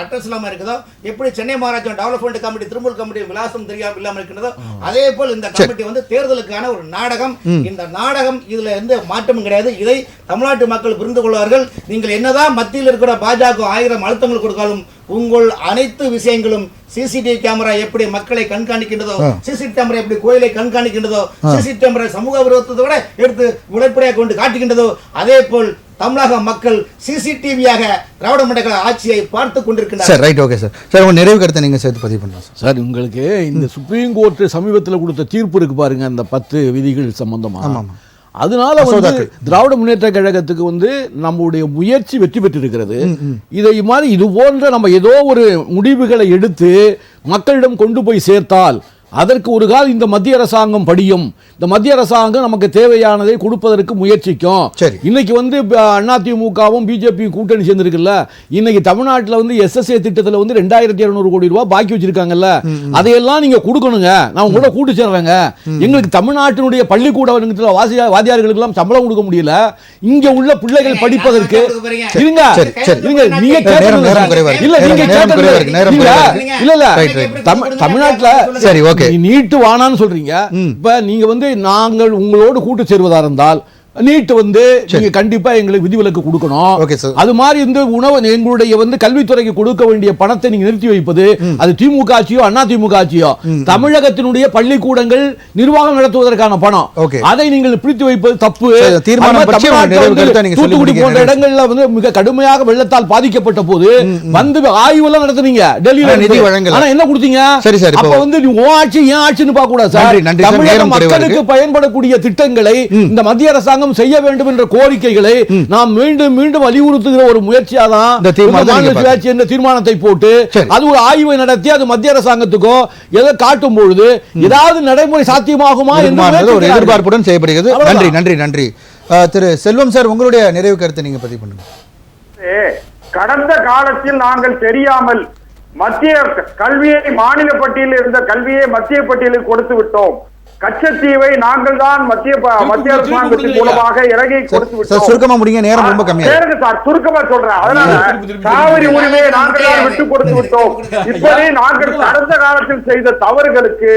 அட்ரஸ் இல்லாம இருக்குதோ, எப்படி சென்னை மாநகராட்சி டெவலப்மெண்ட் கமிட்டி திருமூல் கமிட்டி விலாசம் தெரியாம இல்லாம இருக்கிறதோ, அதே போல் இந்த கமிட்டி வந்து தேர்தலுக்கான ஒரு நாடகம். இந்த நாடகம் இதுல எந்த மாற்றமும் கிடையாது. இதை தமிழ்நாட்டு மக்கள் புரிந்து கொள்வார்கள். நீங்கள் என்னதான் மத்தியில் இருக்கிற பாஜக 1000 அழுத்தங்கள் கொடுத்தாலும் உங்கள் அனைத்து விஷயங்களும் சிசிடிவி கேமரா எப்படி மக்களை கண்காணிக்கின்றதோ, சிசிடிவி கேமரா எப்படி கோயிலை கண்காணிக்கின்றதோ, சிசிடிவி கேமரா சமூக விரோதத்தை விட எடுத்து உடற்படியாக கொண்டு காட்டுகின்றதோ, அதே போல் தமிழக மக்கள் சிசிடிவியாக திராவிட முன்னேற்ற ஆட்சியை பார்த்து கொண்டிருக்கிறார். Sir right, okay sir. Sir உங்க நிறைவு கருத்தை நீங்க சேர்த்து பதிவு பண்ணலாம் சார். சார் உங்களுக்கு இந்த சுப்ரீம் கோர்ட் சமீபத்தில் கொடுத்த தீர்ப்பு இருக்கு பாருங்க, அந்த 10 விதிகள் சம்பந்தமா. அதனால வந்து திராவிட முன்னேற்ற கழகத்துக்கு வந்து நம்முடைய முயற்சி வெற்றி பெற்றிருக்கிறது. இதை மாதிரி இது போன்ற நம்ம ஏதோ ஒரு முடிவுகளை எடுத்து மக்களிடம் கொண்டு போய் சேர்த்தால் அதற்கு ஒரு கால் இந்த மத்திய அரசாங்கம் படியும். இந்த மத்திய அரசாங்கம் நமக்கு தேவையானதை கொடுப்பதற்கு முயற்சிக்கும். இன்னைக்கு வந்து அதிமுகவும் பிஜேபி கூட்டணி சேர்ந்திருக்குல்ல, இன்னைக்கு தமிழ்நாட்டில் வந்து SSA திட்டத்தில் வந்து 2200 கோடி ரூபாய் பாக்கி வச்சிருக்காங்கல்ல, அதையெல்லாம் நீங்க கொடுக்கணுங்க. நான் உங்களோட கூட்டு சேர்றேங்க. எங்களுக்கு தமிழ்நாட்டினுடைய பள்ளிக்கூட வாத்தியார்களுக்கு எல்லாம் சம்பளம் கொடுக்க முடியல. இங்க உள்ள பிள்ளைகள் படிப்பதற்கு இருங்க நீங்க தமிழ்நாட்டில் சரி ஓகே நீட்டு வானான்னு சொல்றீங்க. இப்ப நீங்க வந்து நாங்கள் உங்களோடு கூட்டு சேருவதா இருந்தால் நீட் வந்து நீங்க கண்டிப்பா எங்களுக்கு விதிவிலக்கு கொடுக்கணும். அது மாதிரி இந்த உணவு எங்களுடைய வந்து கல்வித்துறைக்கு கொடுக்க வேண்டிய பணத்தை நீங்க நிறுத்தி வைப்பது, அது திமுக ஆட்சியோ அதிமுக ஆட்சியோ, தமிழகத்தினுடைய பள்ளிக்கூடங்கள் நிர்வாகம் நடத்துவதற்கான பணம், அதை நீங்கள் பிரித்து வைப்பது தப்பு. தூத்துக்குடி போன்ற இடங்கள்ல வந்து மிக கடுமையாக வெள்ளத்தால் பாதிக்கப்பட்ட போது வந்து ஆய்வு எல்லாம் நடத்துனீங்க டெல்லியில, நிதி வழங்கல. ஆனா என்ன கொடுத்தீங்க? அப்ப வந்து உன் ஆட்சி ஏன் ஆட்சின்னு பார்க்க கூடாது சார். தமிழக மக்களுக்கு பயன்படக்கூடிய திட்டங்களை இந்த மத்திய அரசாங்கம் செய்ய வேண்டும் என்ற கோரிக்கைகளை நாம் மீண்டும் மீண்டும் வலியுறுத்துகிற ஒரு முயற்சியா தான் இந்த தீர்மானத்தை போட்டு அது ஒரு ஆய்வை நடத்தி அது மத்திய அரசாங்கத்துக்கோ ஏதோ காட்டும் பொழுது ஏதாவது நடைமுறை சாத்தியமாகுமா என்று ஒரு எதிர்பார்ப்புடன் செய்யப்படுகிறது. நன்றி நன்றி நன்றி. திரு செல்வம் சார், உங்களுடைய நிறைவு கருத்தை நீங்க பதிவு பண்ணுங்க. கடந்த காலத்தில் நாங்கள் தெரியாமல் மத்திய கல்வியை மாநில பட்டியலில் இருந்த கல்வியை மத்திய பட்டியலில் கொடுத்து விட்டோம். கச்சத்தீவை நாங்கள் தான் மத்திய அரசாங்கத்தின் மூலமாக இலங்கை கொடுத்து விட்டோம். சுருக்கமா முடிங்க, நேரம் ரொம்ப கம்மியா இருக்கு சார். சுருக்கமா சொல்றேன். அதனால காவிரி உரிமையை நாங்கள் தான் விட்டு கொடுத்து விட்டோம். இப்படி நாங்கள் கடந்த காலத்தில் செய்த தவறுகளுக்கு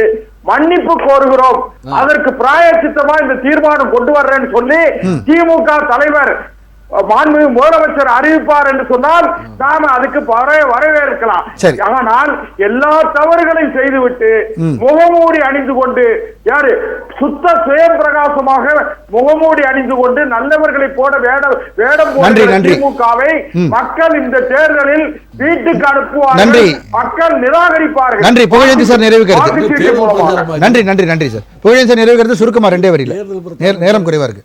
மன்னிப்பு கோருகிறோம். அதற்கு பிராயச்சித்தமா இந்த தீர்மானம் கொண்டு வர்றேன்னு சொல்லி திமுக தலைவர் மாண்புமிகு முதலமைச்சர் அறிவிப்பார் என்று சொன்னால் நாம அதுக்கு வரவேற்கலாம். ஆனால் எல்லா தவறுகளையும் செய்துவிட்டு முகமூடி அணிந்து கொண்டு யாரு சுத்த சுயம் பிரகாசமாக முகமூடி அணிந்து கொண்டு நல்லவர்களை போட வேடம் போடுகிற திமுகவை மக்கள் இந்த தேர்தலில் வீட்டுக்கு அனுப்புவார்கள். மக்கள் நிராகரிப்பார்கள். நன்றி புகழேந்தி சார், நிறைவு கருத்து. நன்றி நன்றி நன்றி சார். புகழேந்தி சார், நிறைவு கருத்து சுருக்கமா 2 வரியில, நேரம் குறைவா இருக்கு.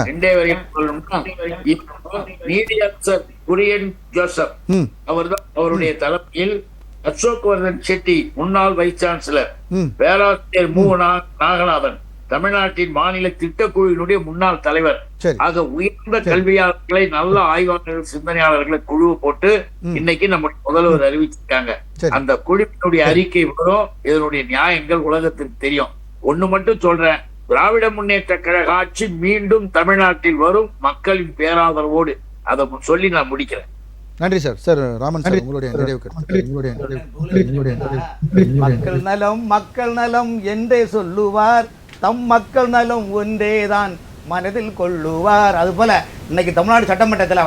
ரெண்டே வரையும் சொல்லணும்னா, நீதியரசர் குரியன் ஜோசப் அவர்தான் அவருடைய தலைமையில் அசோக்வர்தன் செட்டி முன்னாள் வைஸ் சான்சலர், பேராசிரியர் மு. நாகநாதன் தமிழ்நாட்டின் மாநில திட்டக்குழுவினுடைய முன்னாள் தலைவர் ஆக உயர்ந்த கல்வியாளர்களை, நல்ல ஆய்வாளர்கள், சிந்தனையாளர்களை குழு போட்டு இன்னைக்கு நம்முடைய முதல்வர் அறிவிச்சிருக்காங்க. அந்த குழுவினுடைய அறிக்கை வரும். இதனுடைய நியாயங்கள் உலகத்திற்கு தெரியும். ஒண்ணு மட்டும் சொல்றேன், திராவிட முன்னேற்ற கழக ஆட்சி மீண்டும் தமிழ்நாட்டில் வரும் மக்களின் பேராதரவோடு. அதை சொல்லி நான் முடிக்கிறேன். நன்றி சார். சார் ராமன் சார், உங்களுடைய மக்கள் நலம் மக்கள் நலம் என்றே சொல்லுவார், தம் மக்கள் நலம் ஒன்றேதான் மனதில் கொள்ளுவார். அதுபோல இன்னைக்கு தமிழ்நாடு சட்டமன்றத்தில்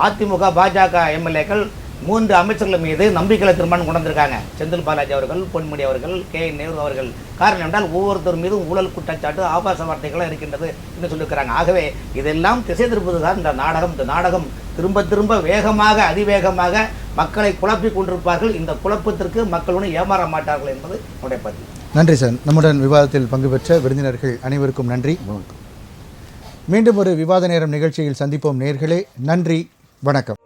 அதிமுக பாஜக எம்எல்ஏக்கள் 3 அமைச்சர்கள் மீது நம்பிக்கையில தீர்மானம் கொண்டு வந்திருக்காங்க. செந்தில் பாலாஜி அவர்கள், பொன்முடி அவர்கள், கே நேரு அவர்கள். காரணம் என்றால் ஒவ்வொருத்தர் மீதும் ஊழல் குற்றச்சாட்டு, ஆபாச வார்த்தைகளும் இருக்கின்றது என்று சொல்லியிருக்கிறாங்க. ஆகவே இதெல்லாம் திசை திருப்பதுதான் இந்த நாடகம். இந்த நாடகம் திரும்ப திரும்ப வேகமாக, அதிவேகமாக மக்களை குழப்பி கொண்டிருப்பார்கள். இந்த குழப்பத்திற்கு மக்களுடன் ஏமாற மாட்டார்கள் என்பது என்னுடைய பதிவு. நன்றி சார். நம்முடன் விவாதத்தில் பங்கு பெற்ற விருந்தினர்கள் அனைவருக்கும் நன்றி. மீண்டும் ஒரு விவாத நேரம் நிகழ்ச்சியில் சந்திப்போம் நேயர்களே. நன்றி, வணக்கம்.